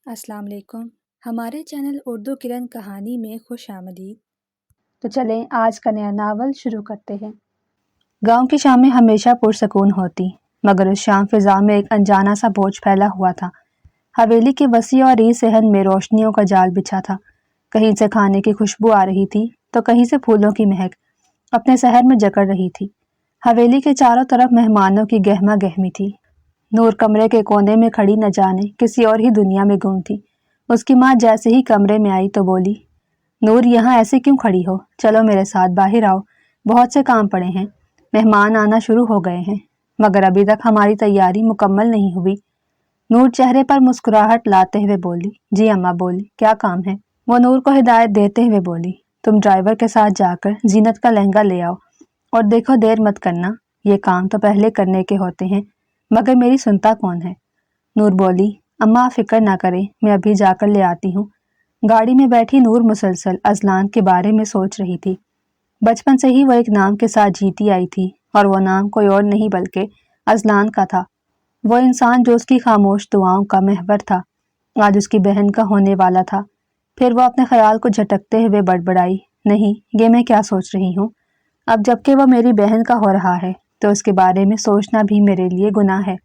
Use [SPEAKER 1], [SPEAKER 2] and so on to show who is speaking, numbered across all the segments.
[SPEAKER 1] السلام علیکم۔ ہمارے چینل اردو کرن کہانی میں خوش آمدید۔
[SPEAKER 2] تو چلیں آج کا نیا ناول شروع کرتے ہیں۔ گاؤں کی شامیں ہمیشہ پرسکون ہوتی، مگر اس شام فضا میں ایک انجانا سا بوجھ پھیلا ہوا تھا۔ حویلی کے وسیع اور ری صحن میں روشنیوں کا جال بچھا تھا۔ کہیں سے کھانے کی خوشبو آ رہی تھی تو کہیں سے پھولوں کی مہک اپنے سحر میں جکڑ رہی تھی۔ حویلی کے چاروں طرف مہمانوں کی گہما گہمی تھی۔ نور کمرے کے کونے میں کھڑی نہ جانے کسی اور ہی دنیا میں گم تھی۔ اس کی ماں جیسے ہی کمرے میں آئی تو بولی، نور یہاں ایسے کیوں کھڑی ہو؟ چلو میرے ساتھ باہر آؤ، بہت سے کام پڑے ہیں، مہمان آنا شروع ہو گئے ہیں، مگر ابھی تک ہماری تیاری مکمل نہیں ہوئی۔ نور چہرے پر مسکراہٹ لاتے ہوئے بولی، جی اماں بولی، کیا کام ہے؟ وہ نور کو ہدایت دیتے ہوئے بولی، تم ڈرائیور کے ساتھ جا کر زینت کا لہنگا لے آؤ، اور دیکھو دیر مت کرنا، یہ کام تو پہلے کرنے کے ہوتے ہیں، مگر میری سنتا کون ہے؟ نور بولی، اماں فکر نہ کریں، میں ابھی جا کر لے آتی ہوں۔ گاڑی میں بیٹھی نور مسلسل اذلان کے بارے میں سوچ رہی تھی۔ بچپن سے ہی وہ ایک نام کے ساتھ جیتی آئی تھی، اور وہ نام کوئی اور نہیں بلکہ اذلان کا تھا۔ وہ انسان جو اس کی خاموش دعاؤں کا محور تھا، آج اس کی بہن کا ہونے والا تھا۔ پھر وہ اپنے خیال کو جھٹکتے ہوئے بڑبڑائی، نہیں، یہ میں کیا سوچ رہی ہوں؟ اب جبکہ وہ میری بہن کا ہو رہا ہے تو اس کے بارے میں سوچنا بھی میرے لیے گناہ ہے۔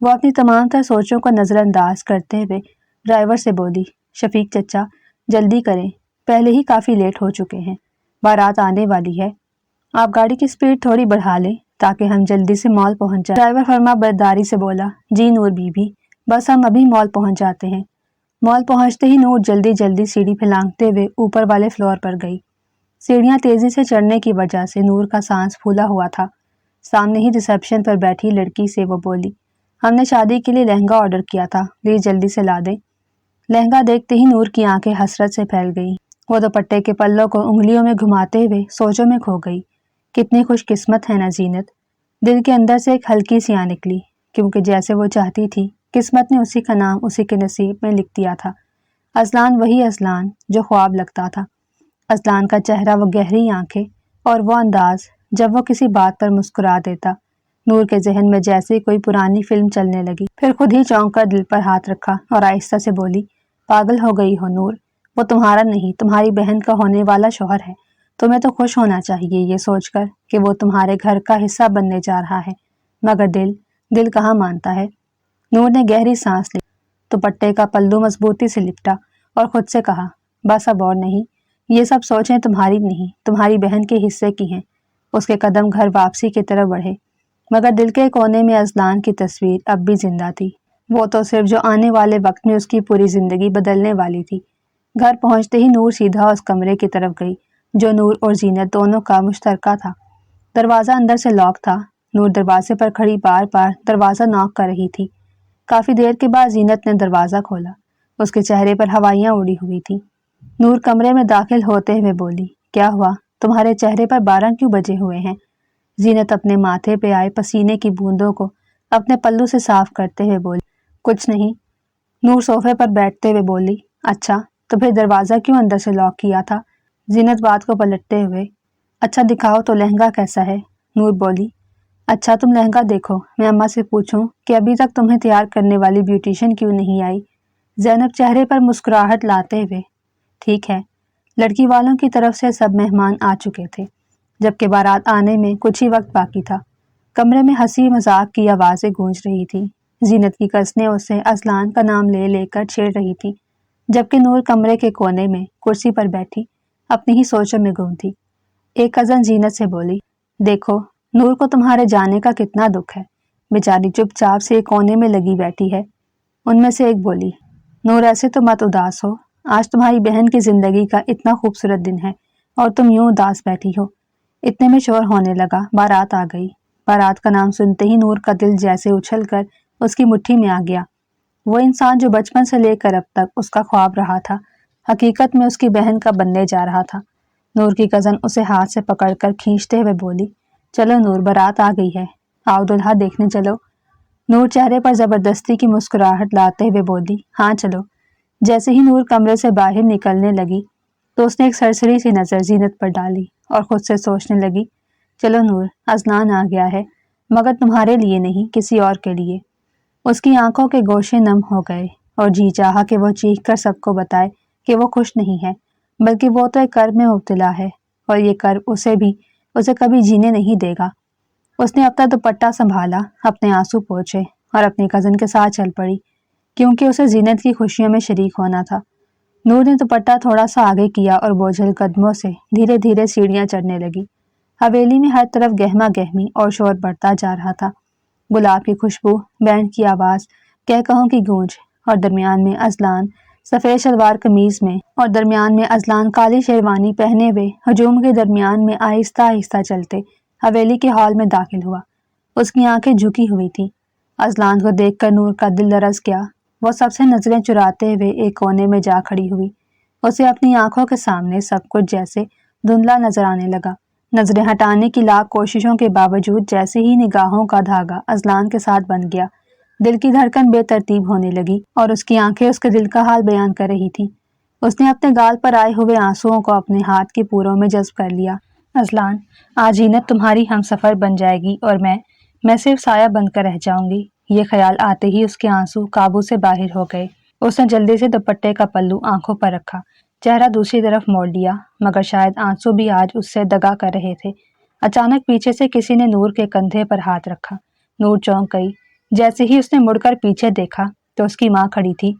[SPEAKER 2] وہ اپنی تمام تر سوچوں کو نظر انداز کرتے ہوئے ڈرائیور سے بولی، شفیق چچا جلدی کریں، پہلے ہی کافی لیٹ ہو چکے ہیں، بارات آنے والی ہے، آپ گاڑی کی سپیڈ تھوڑی بڑھا لیں تاکہ ہم جلدی سے مال پہنچ جائیں۔ ڈرائیور فرما برداری سے بولا، جی نور بی بی، بس ہم ابھی مال پہنچ جاتے ہیں۔ مال پہنچتے ہی نور جلدی جلدی سیڑھی پھلانگتے ہوئے اوپر والے فلور پر گئی۔ سیڑھیاں تیزی سے چڑھنے کی وجہ سے نور کا سانس پھولا ہوا تھا۔ سامنے ہی ریسیپشن پر بیٹھی لڑکی سے وہ بولی، ہم نے شادی کے لیے لہنگا آرڈر کیا تھا، پلیز جلدی سے لا دیں۔ لہنگا دیکھتے ہی نور کی آنکھیں حسرت سے پھیل گئیں۔ وہ دوپٹے کے پلوں کو انگلیوں میں گھماتے ہوئے سوچوں میں کھو گئی۔ کتنی خوش قسمت ہے نا زینت۔ دل کے اندر سے ایک ہلکی سی آہ نکلی، کیونکہ جیسے وہ چاہتی تھی قسمت نے اسی کا نام اسی کے نصیب میں لکھ دیا تھا۔ اذلان وہی اذلان جو خواب لگتا تھا۔ اذلان کا چہرہ، وہ گہری آنکھیں اور وہ انداز جب وہ کسی بات پر مسکرا دیتا، نور کے ذہن میں جیسے کوئی پرانی فلم چلنے لگی۔ پھر خود ہی چونک کر دل پر ہاتھ رکھا اور آہستہ سے بولی، پاگل ہو گئی ہو نور، وہ تمہارا نہیں تمہاری بہن کا ہونے والا شوہر ہے۔ تمہیں تو خوش ہونا چاہیے یہ سوچ کر کہ وہ تمہارے گھر کا حصہ بننے جا رہا ہے، مگر دل کہاں مانتا ہے۔ نور نے گہری سانس لی، دوپٹے کا پلو مضبوطی سے لپٹا اور خود سے کہا، بس اب اور نہیں، یہ سب سوچیں تمہاری نہیں، تمہاری بہن کے حصے کی ہیں۔ اس کے قدم گھر واپسی کی طرف بڑھے، مگر دل کے کونے میں اذلان کی تصویر اب بھی زندہ تھی، وہ تو صرف جو آنے والے وقت میں اس کی پوری زندگی بدلنے والی تھی۔ گھر پہنچتے ہی نور سیدھا اس کمرے کی طرف گئی جو نور اور زینت دونوں کا مشترکہ تھا۔ دروازہ اندر سے لاک تھا۔ نور دروازے پر کھڑی بار بار دروازہ ناک کر رہی تھی۔ کافی دیر کے بعد زینت نے دروازہ کھولا، اس کے چہرے پر ہوائیاں اڑی ہوئی تھی۔ نور کمرے میں داخل ہوتے ہوئے بولی، کیا ہوا؟ تمہارے چہرے پر 12 کیوں بجے ہوئے ہیں؟ زینت اپنے ماتھے پہ آئے پسینے کی بوندوں کو اپنے پلو سے صاف کرتے ہوئے بولی، کچھ نہیں۔ نور صوفے پر بیٹھتے ہوئے بولی، اچھا تو پھر دروازہ کیوں اندر سے لاک کیا تھا؟ زینت بات کو پلٹتے ہوئے، اچھا دکھاؤ تو لہنگا کیسا ہے؟ نور بولی، اچھا تم لہنگا دیکھو، میں اماں سے پوچھوں کہ ابھی تک تمہیں تیار کرنے والی بیوٹیشین کیوں نہیں آئی؟ زینب چہرے پر مسکراہٹ لاتے ہوئے، ٹھیک ہے۔ لڑکی والوں کی طرف سے سب مہمان آ چکے تھے، جبکہ بارات آنے میں کچھ ہی وقت باقی تھا۔ کمرے میں ہنسی مذاق کی آوازیں گونج رہی تھی۔ زینت کی کزنیں اسے اذلان کا نام لے لے کر چھیڑ رہی تھی، جبکہ نور کمرے کے کونے میں کرسی پر بیٹھی اپنی ہی سوچوں میں گم تھی۔ ایک کزن زینت سے بولی، دیکھو نور کو تمہارے جانے کا کتنا دکھ ہے، بیچاری چپ چاپ سے ایک کونے میں لگی بیٹھی ہے۔ ان میں سے ایک بولی، نور ایسے تو مت اداس ہو، آج تمہاری بہن کی زندگی کا اتنا خوبصورت دن ہے اور تم یوں اداس بیٹھی ہو۔ اتنے میں شور ہونے لگا، بارات آ گئی۔ بارات کا نام سنتے ہی نور کا دل جیسے اچھل کر اس کی مٹھی میں آ گیا۔ وہ انسان جو بچپن سے لے کر اب تک اس کا خواب رہا تھا، حقیقت میں اس کی بہن کا بننے جا رہا تھا۔ نور کی کزن اسے ہاتھ سے پکڑ کر کھینچتے ہوئے بولی، چلو نور بارات آ گئی ہے، آؤ دلہا دیکھنے چلو۔ نور چہرے پر زبردستی کی مسکراہٹ لاتے ہوئے بولی، ہاں چلو۔ جیسے ہی نور کمرے سے باہر نکلنے لگی تو اس نے ایک سرسری سی نظر زینت پر ڈالی اور خود سے سوچنے لگی، چلو نور، اذلان آ گیا ہے، مگر تمہارے لیے نہیں، کسی اور کے لیے۔ اس کی آنکھوں کے گوشے نم ہو گئے، और जी चाहा कि वो चीख कर सबको बताए कि वो खुश नहीं है, बल्कि वो तो एक कर्ब में मुब्तला है और ये कर्ब उसे कभी जीने नहीं देगा। उसने अपना दुपट्टा संभाला, अपने आंसू पोंछे और अपनी कज़न के साथ चल पड़ी, क्योंकि उसे जीनत की खुशियों में शरीक होना था। नूर ने दुपट्टा थोड़ा सा आगे किया और बोझल कदमों से धीरे धीरे सीढ़ियां चढ़ने लगी। हवेली में हर तरफ गहमा गहमी और शोर बढ़ता जा रहा था। गुलाब की खुशबू, बैंड की आवाज, कहकहों की गूंज और दरमियान में अजलान सफेद शलवार कमीज में और दरमियान में अजलान काली शेरवानी पहने हुए हजूम के दरमियान में आहिस्ता आहिस्ता चलते हवेली के हॉल में दाखिल हुआ। उसकी आंखें झुकी हुई थीं। अजलान को देखकर नूर का दिल लरस गया। वो सबसे नजरें चुराते हुए एक कोने में जा खड़ी हुई। उसे अपनी आंखों के सामने सब कुछ जैसे धुंधला नजर आने लगा। नजरें हटाने की लाख कोशिशों के बावजूद जैसे ही निगाहों का धागा अजलान के साथ बन गया, दिल की धड़कन बेतरतीब होने लगी और उसकी आंखें उसके दिल का हाल बयान कर रही थीं। उसने अपने गाल पर आए हुए आंसुओं को अपने हाथ के पूरों में जज्ब कर लिया। अजलान, आज जीनत तुम्हारी हमसफर बन जाएगी और मैं सिर्फ साया बनकर रह जाऊंगी। ये ख्याल आते ही उसके आंसू काबू से बाहर हो गए। उसने जल्दी से दुपट्टे का पल्लू आंखों पर रखा, चेहरा दूसरी तरफ मोड़ लिया, मगर शायद आंसू भी आज उससे दगा कर रहे थे। अचानक पीछे से किसी ने नूर के कंधे पर हाथ रखा। नूर चौंक गई। जैसे ही उसने मुड़कर पीछे देखा तो उसकी माँ खड़ी थी।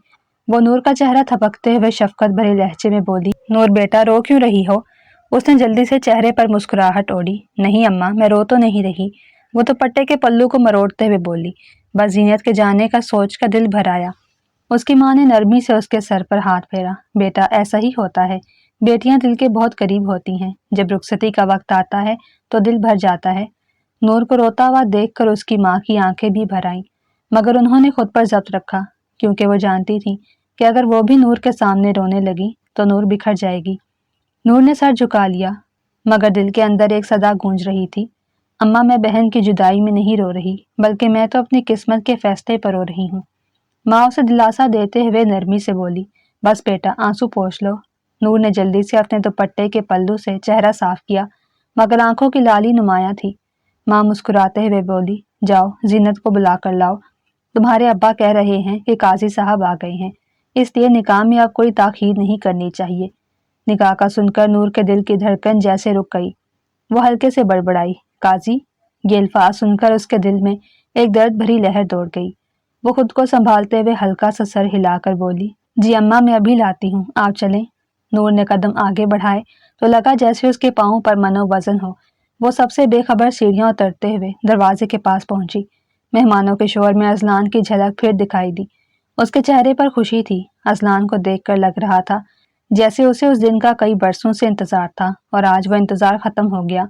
[SPEAKER 2] वो नूर का चेहरा थपकते हुए शफकत भरे लहजे में बोली, नूर बेटा, रो क्यों रही हो? उसने जल्दी से चेहरे पर मुस्कुराहट ओढ़ी। नहीं अम्मा, मैं रो तो नहीं रही। वो दुपट्टे के पल्लू को मरोड़ते हुए बोली। बस जीनत के जाने का सोच का दिल भर आया। उसकी माँ ने नरमी से उसके सर पर हाथ फेरा। बेटा, ऐसा ही होता है। बेटियां दिल के बहुत करीब होती हैं। जब रुखसती का वक्त आता है तो दिल भर जाता है। नूर को रोता हुआ देखकर उसकी माँ की आंखें भी भर आईं, मगर उन्होंने खुद पर जब्त रखा, क्योंकि वो जानती थी कि अगर वो भी नूर के सामने रोने लगी तो नूर बिखर जाएगी। नूर ने सर झुका लिया, मगर दिल के अंदर एक सदा गूंज रही थी। अम्मा, मैं बहन की जुदाई में नहीं रो रही, बल्कि मैं तो अपनी किस्मत के फैसले पर रो रही हूँ। माँ उसे दिलासा देते हुए नरमी से बोली। बस बेटा, आंसू पोंछ लो। नूर ने जल्दी से अपने दुपट्टे के पल्लू से चेहरा साफ किया, मगर आंखों की लाली नुमाया थी। माँ मुस्कुराते हुए बोली, जाओ जीनत को बुला कर लाओ। तुम्हारे अब्बा कह रहे हैं कि काजी साहब आ गए हैं, इसलिए निकाह में अब कोई ताखीर नहीं करनी चाहिए। निकाह का सुनकर नूर के दिल की धड़कन जैसे रुक गई। वो हल्के से बड़बड़ाई, काजी? ये अल्फाज सुनकर उसके दिल में एक दर्द भरी लहर दौड़ गई। वो खुद को संभालते हुए हल्का सा सर हिलाकर बोली, जी अम्मा, मैं अभी लाती हूँ, आप चलें। नूर ने कदम आगे बढ़ाए तो लगा जैसे उसके पाँव पर मनो वजन हो। वो सबसे बेखबर सीढ़ियां उतरते हुए दरवाजे के पास पहुंची। मेहमानों के शोर में अजलान की झलक फिर दिखाई दी। उसके चेहरे पर खुशी थी। अजलान को देखकर लग रहा था जैसे उसे उस दिन का कई बरसों से इंतजार था और आज वह इंतजार खत्म हो गया।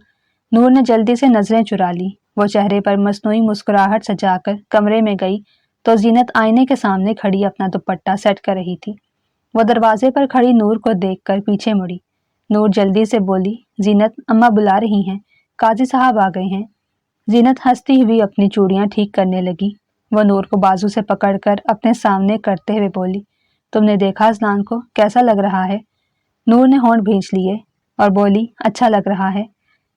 [SPEAKER 2] नूर ने जल्दी से नजरें चुरा ली। वो चेहरे पर मसनूई मुस्कुराहट सजाकर कमरे में गई तो जीनत आईने के सामने खड़ी अपना दुपट्टा सेट कर रही थी। वो दरवाजे पर खड़ी नूर को देखकर पीछे मुड़ी। नूर जल्दी से बोली, जीनत, अम्मा बुला रही हैं, काजी साहब आ गए हैं। जीनत हंसती हुई अपनी चूड़ियां ठीक करने लगी। वो नूर को बाजू से पकड़कर अपने सामने करते हुए बोली, तुमने देखा अजलान को, कैसा लग रहा है? नूर ने होंठ भींच लिए और बोली, अच्छा लग रहा है।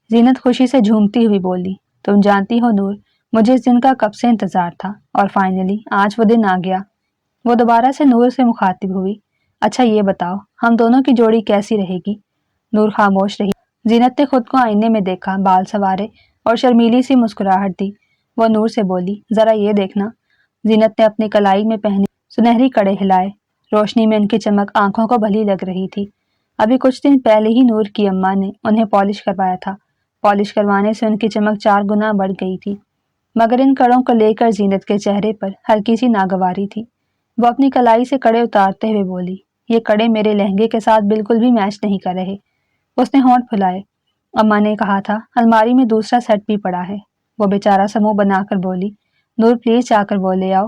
[SPEAKER 2] जीनत खुशी से झूमती हुई बोली, तुम जानती हो नूर, मुझे इस दिन का कब से इंतजार था और फाइनली आज वो दिन आ गया। वो दोबारा से नूर से मुखातिब हुई, अच्छा ये बताओ, हम दोनों की जोड़ी कैसी रहेगी? नूर खामोश रही। जीनत ने खुद को आईने में देखा, बाल संवारे और शर्मीली सी मुस्कुराहट दी। वो नूर से बोली, जरा ये देखना। जीनत ने अपनी कलाई में पहने सुनहरी कड़े हिलाए। रोशनी में उनकी चमक आंखों को भली लग रही थी। अभी कुछ दिन पहले ही नूर की अम्मा ने उन्हें पॉलिश करवाया था। पॉलिश करवाने से उनकी चमक 4 गुना बढ़ गई थी, मगर इन कड़ों को लेकर जीनत के चेहरे पर हल्की सी नागवारी थी। वो अपनी कलाई से कड़े उतारते हुए बोली, ये कड़े मेरे लहंगे के साथ बिल्कुल भी मैच नहीं कर रहे। उसने होंठ फुलाए। अम्मा ने कहा था अलमारी में दूसरा सेट भी पड़ा है। वो बेचारा सा मुंह बनाकर बोली, नूर प्लीज जाकर वो ले आओ,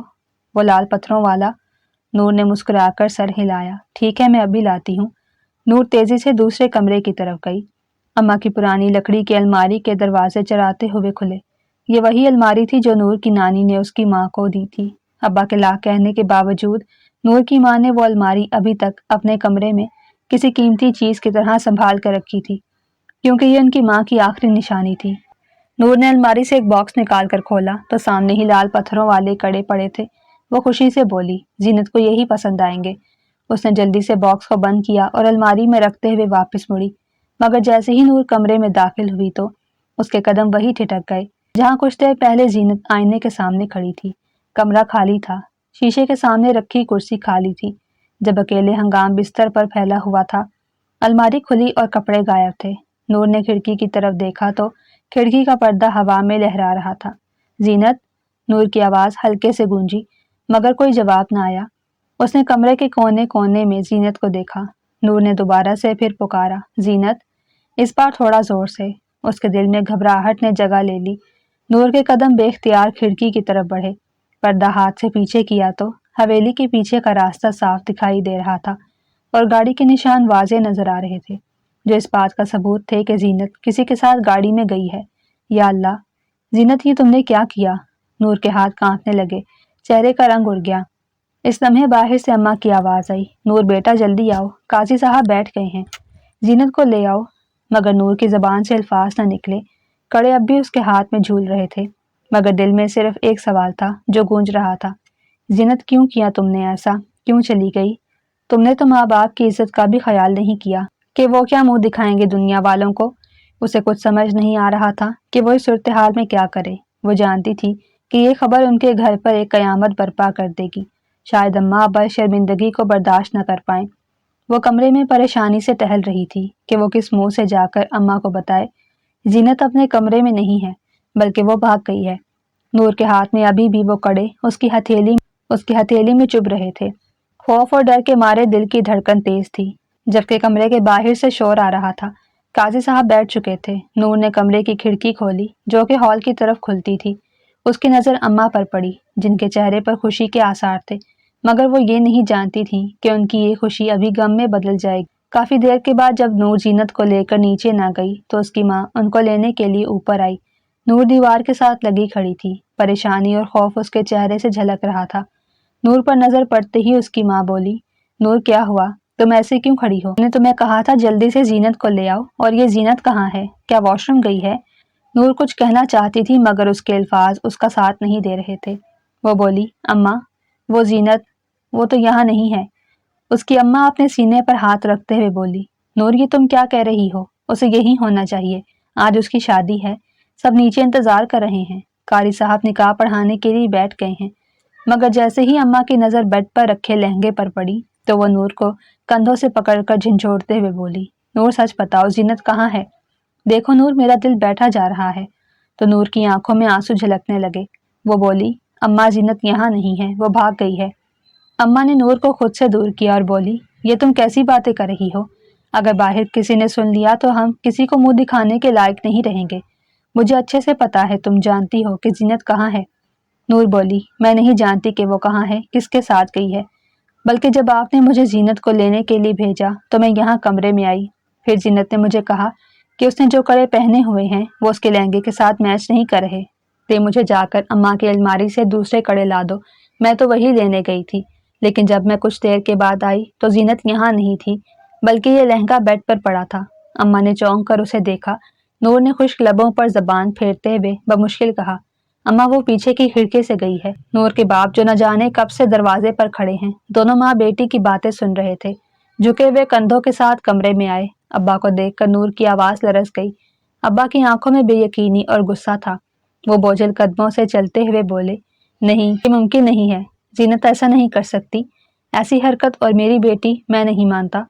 [SPEAKER 2] वो लाल पत्थरों वाला। नूर ने मुस्कुराकर सर हिलाया, ठीक है, मैं अभी लाती हूँ। नूर तेजी से दूसरे कमरे की तरफ गई। अम्मा की पुरानी लकड़ी की अलमारी के दरवाजे चराते हुए खुले। ये वही अलमारी थी जो नूर की नानी ने उसकी माँ को दी थी। अब्बा के लाख कहने के बावजूद नूर की माँ ने वो अलमारी अभी तक अपने कमरे में किसी कीमती चीज की तरह संभाल कर रखी थी, क्योंकि ये उनकी माँ की आखिरी निशानी थी। नूर ने अलमारी से एक बॉक्स निकाल कर खोला तो सामने ही लाल पत्थरों वाले कड़े पड़े थे। वो खुशी से बोली, जीनत को यही पसंद आएंगे। उसने जल्दी से बॉक्स को बंद किया और अलमारी में रखते हुए वापस मुड़ी, मगर जैसे ही नूर कमरे में दाखिल हुई तो उसके कदम वही ठिठक गए जहां कुछ देर पहले जीनत आईने के सामने खड़ी थी। कमरा खाली था, शीशे के सामने रखी कुर्सी खाली थी। जब अकेले हंगाम बिस्तर पर फैला हुआ था, अलमारी खुली और कपड़े गायब थे। नूर ने खिड़की की तरफ देखा तो खिड़की का पर्दा हवा में लहरा रहा था। जीनत, नूर की आवाज हल्के से गूंजी, मगर कोई जवाब न आया। उसने कमरे के कोने कोने में जीनत को देखा। नूर ने दोबारा से फिर पुकारा, जीनत, इस बार थोड़ा जोर से। उसके दिल में घबराहट ने जगह ले ली। नूर के कदम बेख्तियार खिड़की की तरफ बढ़े। पर्दा हाथ से पीछे किया तो हवेली के पीछे का रास्ता साफ दिखाई दे रहा था और गाड़ी के निशान वाजे नजर आ रहे थे, जो इस बात का सबूत थे कि जीनत किसी के साथ गाड़ी में गई है। या अल्लाह, जीनत, ये तुमने क्या किया? नूर के हाथ कांपने लगे, चेहरे का रंग उड़ गया। इस लम्हे बाहर से अम्मा की आवाज आई, नूर बेटा जल्दी आओ, काजी साहब बैठ गए हैं, जीनत को ले आओ। मगर नूर की जबान से अल्फाज न निकले। कड़े अब भी उसके हाथ में झूल रहे थे, मगर दिल में सिर्फ एक सवाल था जो गूंज रहा था, जीनत, क्यों किया तुमने ऐसा? क्यों चली गई? तुमने तो माँ बाप की इज्जत का भी ख्याल नहीं किया कि वो क्या मुंह दिखाएंगे दुनिया वालों को। उसे कुछ समझ नहीं आ रहा था कि वो इस सूरत हाल में क्या करे। वो जानती थी कि ये खबर उनके घर पर एक कयामत बर्पा कर देगी। शायद अम्मा अब शर्मिंदगी को बर्दाश्त न कर पाए। वो कमरे में परेशानी से टहल रही थी कि वो किस मुंह से जाकर अम्मा को बताए जीनत अपने कमरे में नहीं है, बल्कि वो भाग गई है। नूर के हाथ में अभी भी वो कड़े उसकी हथेली में चुभ रहे थे। खौफ और डर के मारे दिल की धड़कन तेज थी। जबकि कमरे के बाहर से शोर आ रहा था। काजी साहब बैठ चुके थे। नूर ने कमरे की खिड़की खोली, जो कि हॉल की तरफ खुलती थी। उसकी नजर अम्मा पर पड़ी, जिनके चेहरे पर खुशी के आसार थे, मगर वो ये नहीं जानती थी कि उनकी ये खुशी अभी गम में बदल जाएगी। काफी देर के बाद जब नूर जीनत को लेकर नीचे ना गई तो उसकी माँ उनको लेने के लिए ऊपर आई। नूर दीवार के साथ लगी खड़ी थी। परेशानी और खौफ उसके चेहरे से झलक रहा था। नूर पर नजर पड़ते ही उसकी माँ बोली, नूर क्या हुआ? तुम ऐसे क्यों खड़ी हो? मैंने तुम्हें कहा था जल्दी से जीनत को ले आओ, और ये जीनत कहाँ है? क्या वॉशरूम गई है? नूर कुछ कहना चाहती थी, मगर उसके अल्फाज उसका साथ नहीं दे रहे थे। वो बोली, अम्मा, वो जीनत, वो तो यहाँ नहीं है। उसकी अम्मा अपने सीने पर हाथ रखते हुए बोली, नूर, ये तुम क्या कह रही हो? उसे यही होना चाहिए। आज उसकी शादी है, सब नीचे इंतजार कर रहे हैं। कारी साहब निकाह पढ़ाने के लिए बैठ गए हैं। मगर जैसे ही अम्मा की नजर बेड पर रखे लहंगे पर पड़ी तो वो नूर को कंधों से पकड़कर झंझोड़ते हुए बोली, नूर, सच बताओ, जीनत कहाँ है? देखो नूर, मेरा दिल बैठा जा रहा है। तो नूर की आंखों में आंसू झलकने लगे। वो बोली, अम्मा, जीनत यहाँ नहीं है, वो भाग गई है। अम्मा ने नूर को खुद से दूर किया और बोली, ये तुम कैसी बातें कर रही हो? अगर बाहर किसी ने सुन लिया तो हम किसी को मुंह दिखाने के लायक नहीं रहेंगे। मुझे अच्छे से पता है, तुम जानती हो कि जीनत कहाँ है। नूर बोली, मैं नहीं जानती कि वो कहाँ है, किसके साथ गई है। बल्कि जब आपने मुझे जीनत को लेने के लिए भेजा तो मैं यहाँ कमरे में आई। फिर जीनत ने मुझे कहा कि उसने जो कड़े पहने हुए हैं वो उसके लहंगे के साथ मैच नहीं कर रहे। ते मुझे जाकर अम्मा की अलमारी से दूसरे कड़े ला दो। मैं तो वही लेने गई थी, लेकिन जब मैं कुछ देर के बाद आई तो जीनत यहाँ नहीं थी, बल्कि ये लहंगा बेड पर पड़ा था। अम्मा ने चौंक कर उसे देखा। नूर ने खुश्क लबों पर जबान फेरते हुए बमुश्किल कहा, अम्मा, वो पीछे की खिड़की से गई है। नूर के बाप, जो न जाने कब से दरवाजे पर खड़े हैं, दोनों माँ बेटी की बातें सुन रहे थे, झुके हुए कंधों के साथ कमरे में आए। अब्बा को देखकर नूर की आवाज लरस गई। अब्बा की आंखों में बेयकीनी और गुस्सा था। वो बोझिल कदमों से चलते हुए बोले, नहीं, ये मुमकिन नहीं है। जीनत ऐसा नहीं कर सकती। ऐसी हरकत और मेरी बेटी, मैं नहीं मानता।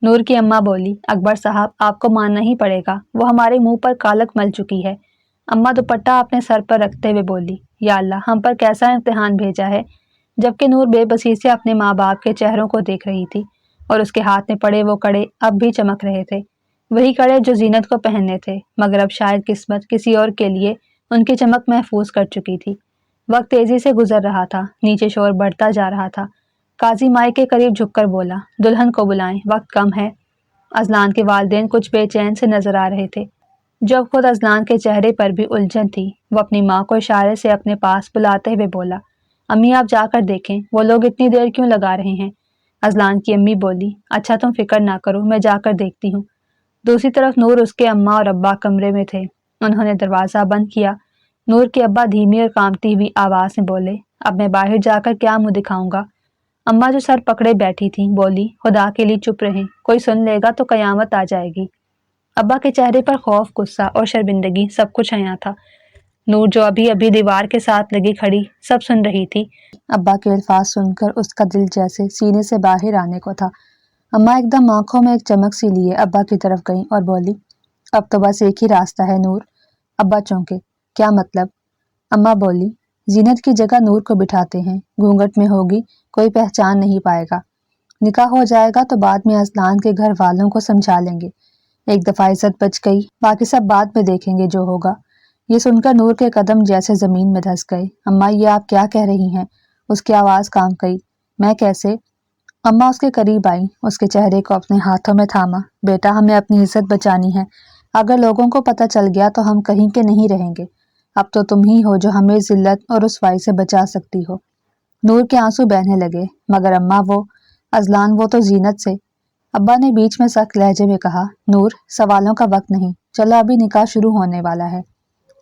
[SPEAKER 2] नूर की अम्मा बोली, अकबर साहब, आपको मानना ही पड़ेगा, वो हमारे मुंह पर कालक मल चुकी है। अम्मा दुपट्टा अपने सर पर रखते हुए बोली, या अल्लाह, हम पर कैसा इम्तिहान भेजा है। जबकि नूर बेबसी से अपने माँ बाप के चेहरों को देख रही थी और उसके हाथ में पड़े वो कड़े अब भी चमक रहे थे, वही कड़े जो जीनत को पहनने थे। मगर अब शायद किस्मत किसी और के लिए उनकी चमक महफूज कर चुकी थी। वक्त तेजी से गुजर रहा था, नीचे शोर बढ़ता जा रहा था। काजी माई के करीब झुककर बोला, दुल्हन को बुलाएं, वक्त कम है। अजलान के वालिदैन कुछ बेचैन से नजर आ रहे थे। जब खुद अजलान के चेहरे पर भी उलझन थी, वो अपनी माँ को इशारे से अपने पास बुलाते हुए बोला, अम्मी, आप जाकर देखें, वो लोग इतनी देर क्यों लगा रहे हैं। अजलान की अम्मी बोली, अच्छा, तुम फिक्र ना करो, मैं जाकर देखती हूँ। दूसरी तरफ नूर, उसके अम्मा और अब्बा कमरे में थे। उन्होंने दरवाजा बंद किया। नूर के अब्बा धीमी और कांपती हुई आवाज में बोले, अब मैं बाहर जाकर क्या मुंह दिखाऊंगा। अम्मा जो सर पकड़े बैठी थी बोली, खुदा के लिए चुप रहें, कोई सुन लेगा तो कयामत आ जाएगी। अब्बा के चेहरे पर खौफ, गुस्सा और शर्मिंदगी सब कुछ आया था। नूर जो अभी अभी दीवार के साथ लगी खड़ी सब सुन रही थी। अब्बा के अल्फाज सुनकर उसका दिल जैसे सीने से बाहर आने को था। अम्मा एकदम आंखों में एक चमक सी लिए अब्बा की तरफ गई और बोली, अब तो बस एक ही रास्ता है नूर। अब्बा चौंके, क्या मतलब? अम्मा बोली, जीनत की जगह नूर को बिठाते हैं, घूंघट में होगी, कोई पहचान नहीं पाएगा। निकाह हो जाएगा तो बाद में असलान के घर वालों को समझा लेंगे। एक दफा इज्जत बच गई, बाकी सब बाद में देखेंगे जो होगा। ये सुनकर नूर के कदम जैसे जमीन में धंस गए। अम्मा ये आप क्या कह रही हैं? उसकी आवाज कांप गई। मैं कैसे? अम्मा उसके करीब आई, उसके चेहरे को अपने हाथों में थामा। बेटा हमें अपनी इज्जत बचानी है, अगर लोगों को पता चल गया तो हम कहीं के नहीं रहेंगे। अब तो तुम ही हो जो हमें जिल्लत और रुसवाई से बचा सकती हो। नूर के आंसू बहने लगे। मगर अम्मा वो अजलान, वो तो जीनत से। अब्बा ने बीच में सख्त लहजे में कहा, नूर सवालों का वक्त नहीं, चलो अभी निकाह शुरू होने वाला है।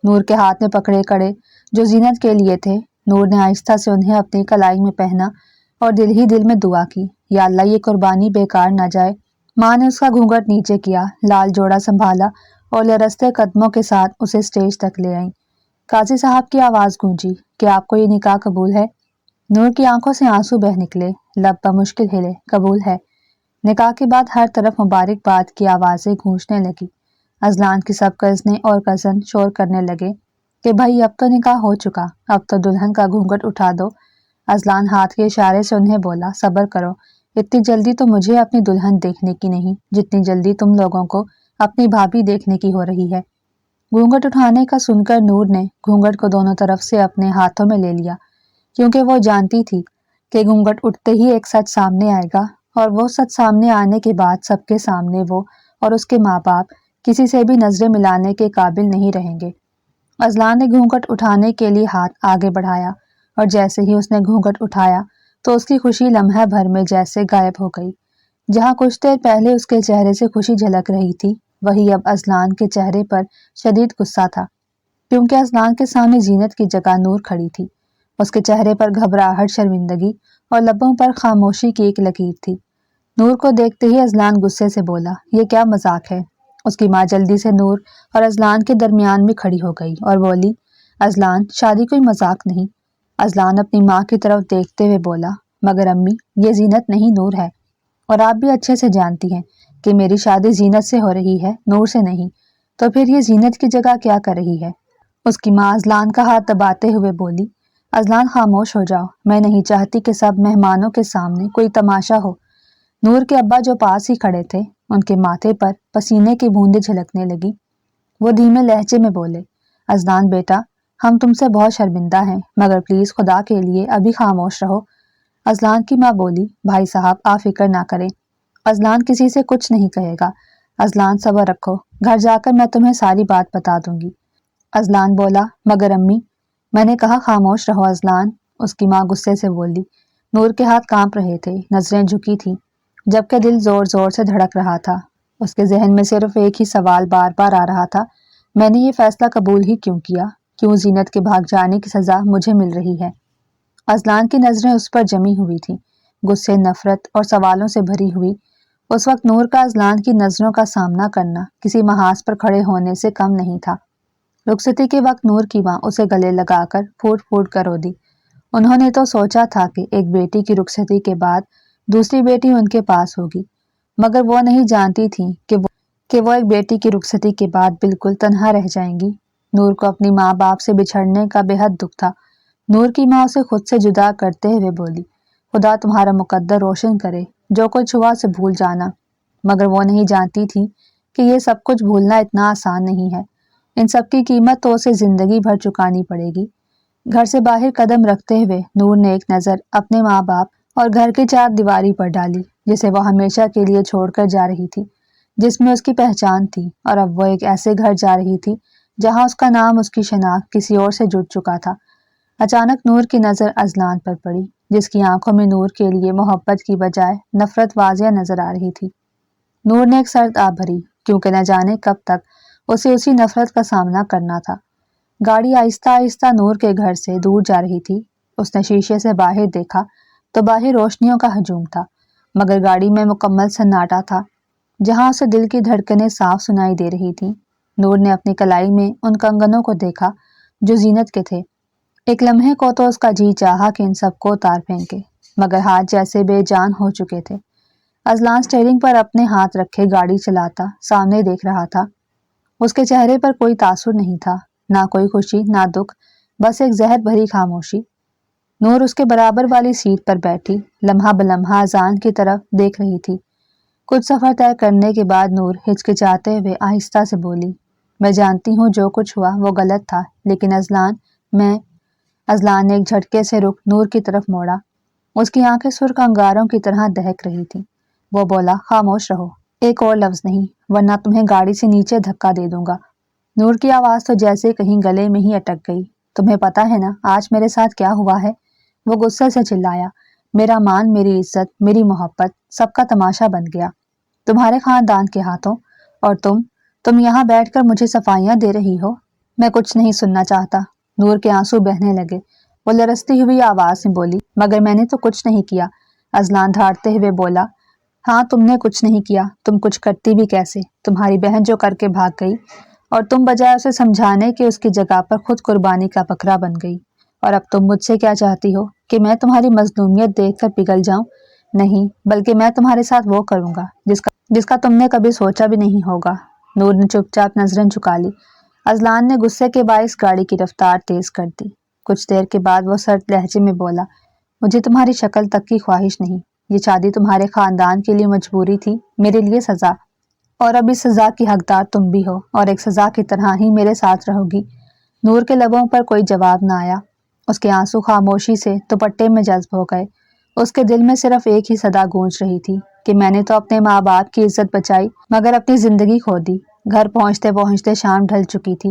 [SPEAKER 2] नूर के हाथ में पकड़े कड़े जो जीनत के लिए थे, नूर ने आहिस्ता से उन्हें अपनी कलाई में पहना और दिल ही दिल में दुआ की, या अल्लाह ये कुर्बानी बेकार ना जाए। माँ ने उसका घूंघट नीचे किया, लाल जोड़ा संभाला और लरसते कदमों के साथ उसे स्टेज तक ले आई। काजी साहब की आवाज गूंजी, कि आपको ये निकाह कबूल है? नूर की आंखों से आंसू बह निकले, लब बमुश्किल हिले, कबूल है। निकाह के बाद हर तरफ मुबारकबाद की आवाजें गूंजने लगी। अजलान की सब कज़नें और कज़न शोर करने लगे कि भाई अब तो निकाह हो चुका, अब तो दुल्हन का घूंघट उठा दो। अजलान हाथ के इशारे से उन्हें बोला, सब्र करो, इतनी जल्दी तो मुझे अपनी दुल्हन देखने की नहीं जितनी जल्दी तुम लोगों को अपनी भाभी देखने की हो रही है। घूंघट उठाने का सुनकर नूर ने घूंघट को दोनों तरफ से अपने हाथों में ले लिया, क्योंकि वो जानती थी कि घूंघट उठते ही एक सच सामने आएगा और वो सच सामने आने के बाद सबके सामने वो और उसके माँ बाप किसी से भी नजरें मिलाने के काबिल नहीं रहेंगे। अजलान ने घूंघट उठाने के लिए हाथ आगे बढ़ाया और जैसे ही उसने घूंघट उठाया तो उसकी खुशी लम्हा भर में जैसे गायब हो गई। जहाँ कुछ देर पहले उसके चेहरे से खुशी झलक रही थी, वही अब अजलान के चेहरे पर शदीद गुस्सा था, क्योंकि अजलान के सामने जीनत की जगह नूर खड़ी थी। उसके चेहरे पर घबराहट, शर्मिंदगी और लबों पर खामोशी की एक लकीर थी। नूर को देखते ही अजलान गुस्से से बोला, ये क्या मजाक है? उसकी माँ जल्दी से नूर और अजलान के दरमियान में खड़ी हो गई और बोली, अजलान शादी कोई मजाक नहीं। अजलान अपनी माँ की तरफ देखते हुए बोला, मगर अम्मी ये जीनत नहीं नूर है, और आप भी अच्छे से जानती हैं कि मेरी शादी जीनत से हो रही है, नूर से नहीं। तो फिर ये जीनत की जगह क्या कर रही है? उसकी माँ अजलान का हाथ दबाते हुए बोली, अजलान खामोश हो जाओ, मैं नहीं चाहती कि सब मेहमानों के सामने कोई तमाशा हो। नूर के अब्बा जो पास ही खड़े थे, उनके माथे पर पसीने की बूंदें झलकने लगी। वो धीमे लहजे में बोले, अजलान बेटा, हम तुमसे बहुत शर्मिंदा हैं, मगर प्लीज खुदा के लिए अभी खामोश रहो। अजलान की माँ बोली, भाई साहब आप फिक्र ना करें, अजलान किसी से कुछ नहीं कहेगा। अजलान सब्र रखो, घर जाकर मैं तुम्हें सारी बात बता दूंगी। अजलान बोला, मगर अम्मी। मैंने कहा खामोश रहो अजलान, उसकी माँ गुस्से से बोली। नूर के हाथ कांप रहे थे, नजरें झुकी थी, जबकि दिल जोर जोर से धड़क रहा था। उसके जहन में सिर्फ एक ही सवाल बार बार आ रहा था, मैंने ये फैसला कबूल ही क्यों किया? क्यों जीनत के भाग जाने की सजा मुझे मिल रही है? अजलान की नजरें उस पर जमी हुई थी, गुस्से, नफरत और सवालों से भरी हुई। उस वक्त नूर का अजलान की नजरों का सामना करना किसी महाज पर खड़े होने से कम नहीं था। रुखसती के वक्त नूर की माँ उसे गले लगाकर फूट फूट कर रो दी। उन्होंने तो सोचा था कि एक बेटी की रुखसती के बाद दूसरी बेटी उनके पास होगी, मगर वो नहीं जानती थी कि वो एक बेटी की रुखसती के बाद बिल्कुल तन्हा रह जाएंगी। नूर को अपनी माँ बाप से बिछड़ने का बेहद दुख था। नूर की माँ उसे खुद से जुदा करते हुए बोली, खुदा तुम्हारा मुकद्दर रोशन करे, जो कुछ हुआ से भूल जाना। मगर वो नहीं जानती थी कि ये सब कुछ भूलना इतना आसान नहीं है। इन सब की कीमत तो उसे जिंदगी भर चुकानी पड़ेगी। घर से बाहर कदम रखते हुए नूर ने एक नज़र अपने माँ बाप और घर की चार दीवारी पर डाली, जिसे वो हमेशा के लिए छोड़कर जा रही थी, जिसमें उसकी पहचान थी। और अब वो एक ऐसे घर जा रही थी जहाँ उसका नाम, उसकी शनाख्त किसी और से जुड़ चुका था। अचानक नूर की नज़र अजलान पर पड़ी, जिसकी आंखों में नूर के लिए मोहब्बत की बजाय नफरत वाजिया नजर आ रही थी। नूर ने एक सर्द आ भरी, क्योंकि न जाने कब तक उसे उसी नफरत का सामना करना था। गाड़ी आहिस्ता आहिस्ता नूर के घर से दूर जा रही थी। اس نے شیشے سے باہر دیکھا تو باہر روشنیوں کا ہجوم تھا، مگر گاڑی میں مکمل سناٹا تھا، جہاں اسے دل کی دھڑکنیں صاف سنائی دے رہی تھیں۔ نور نے اپنی کلائی میں ان کنگنوں کو دیکھا جو زینت کے تھے۔ ایک لمحے کو تو اس کا جی چاہا کہ ان سب کو اتار پھینکے، مگر ہاتھ جیسے بے جان ہو چکے تھے۔ اذلان اسٹیئرنگ پر اپنے ہاتھ رکھے گاڑی چلاتا سامنے دیکھ رہا تھا۔ اس کے چہرے پر کوئی تاثر نہیں تھا، نہ کوئی خوشی نہ دکھ، بس ایک زہر بھری خاموشی۔ نور اس کے برابر والی سیٹ پر بیٹھی لمحہ بلمحہ اذان کی طرف دیکھ رہی تھی۔ کچھ سفر طے کرنے کے بعد نور ہچکچاتے ہوئے آہستہ سے بولی، میں جانتی ہوں جو کچھ ہوا وہ غلط تھا، لیکن اذلان نے ایک جھٹکے سے رخ نور کی طرف موڑا۔ اس کی آنکھیں سرخ انگاروں کی طرح دہک رہی تھیں۔ وہ بولا، خاموش رہو، ایک اور لفظ نہیں، ورنہ تمہیں گاڑی سے نیچے دھکا دے دوں گا۔ نور کی آواز تو جیسے کہیں گلے میں ہی اٹک گئی۔ تمہیں پتا ہے نا آج میرے ساتھ کیا ہوا ہے؟ وہ غصے سے چلایا۔ میرا مان، میری عزت، میری محبت، سب کا تماشا بن گیا تمہارے خاندان کے ہاتھوں، اور تم یہاں بیٹھ کر مجھے صفائیاں دے رہی ہو۔ میں کچھ نہیں سننا چاہتا۔ نور کے آنسو بہنے لگے۔ وہ لرزتی ہوئی آواز میں بولی، مگر میں نے تو کچھ نہیں کیا۔ اذلان دھاڑتے ہوئے بولا، ہاں تم نے کچھ نہیں کیا، تم کچھ کرتی بھی کیسے؟ تمہاری بہن جو کر کے بھاگ گئی، اور تم بجائے اسے سمجھانے کے اس کی جگہ پر خود قربانی کا بکرا بن گئی۔ اور اب تم مجھ سے کیا چاہتی ہو کہ میں تمہاری مظلومیت دیکھ کر پگھل جاؤں؟ نہیں، بلکہ میں تمہارے ساتھ وہ کروں گا جس کا تم نے کبھی سوچا بھی نہیں ہوگا۔ نور نے چپ چاپ نظریں جھکا لی۔ اذلان نے غصے کے باعث گاڑی کی رفتار تیز کر دی۔ کچھ دیر کے بعد وہ سرد لہجے میں بولا، مجھے تمہاری شکل تک کی خواہش نہیں۔ یہ شادی تمہارے خاندان کے لیے مجبوری تھی، میرے لیے سزا، اور اب اس سزا کی حقدار تم بھی ہو، اور ایک سزا کی طرح ہی میرے ساتھ رہو گی۔ نور کے لبوں پر کوئی جواب نہ آیا۔ اس کے آنسو خاموشی سے دوپٹے میں جذب ہو گئے۔ اس کے دل میں صرف ایک ہی صدا گونج رہی تھی کہ میں نے تو اپنے ماں باپ کی عزت بچائی، مگر اپنی زندگی کھو دی۔ گھر پہنچتے پہنچتے شام ڈھل چکی تھی۔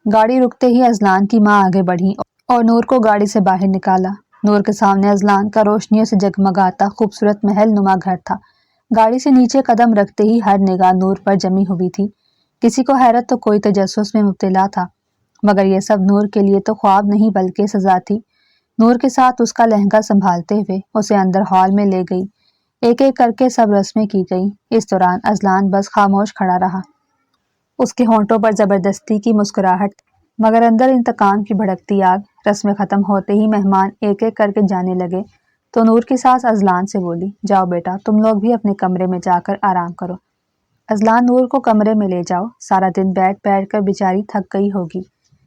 [SPEAKER 2] گاڑی رکتے ہی اذلان کی ماں آگے بڑھی اور نور کو گاڑی سے باہر نکالا۔ نور کے سامنے اذلان کا روشنیوں سے جگمگاتا خوبصورت محل نما گھر تھا۔ گاڑی سے نیچے قدم رکھتے ہی ہر نگاہ نور پر جمی ہوئی تھی۔ کسی کو حیرت تو کوئی تجسس میں مبتلا تھا، مگر یہ سب نور کے لیے تو خواب نہیں بلکہ سزا تھی۔ نور کے ساتھ اس کا لہنگا سنبھالتے ہوئے اسے اندر ہال میں لے گئی۔ ایک ایک کر کے سب رسمیں کی گئیں۔ اس دوران اذلان بس خاموش کھڑا رہا۔ اس کے ہونٹوں پر زبردستی کی مسکراہٹ، مگر اندر انتقام کی بھڑکتی آگ۔ رسمیں ختم ہوتے ہی مہمان ایک ایک کر کے جانے لگے تو نور کی ساس اذلان سے بولی، جاؤ بیٹا، تم لوگ بھی اپنے کمرے میں جا کر آرام کرو۔ اذلان، نور کو کمرے میں لے جاؤ، سارا دن بیٹھ بیٹھ کر بیچاری تھک گئی ہوگی۔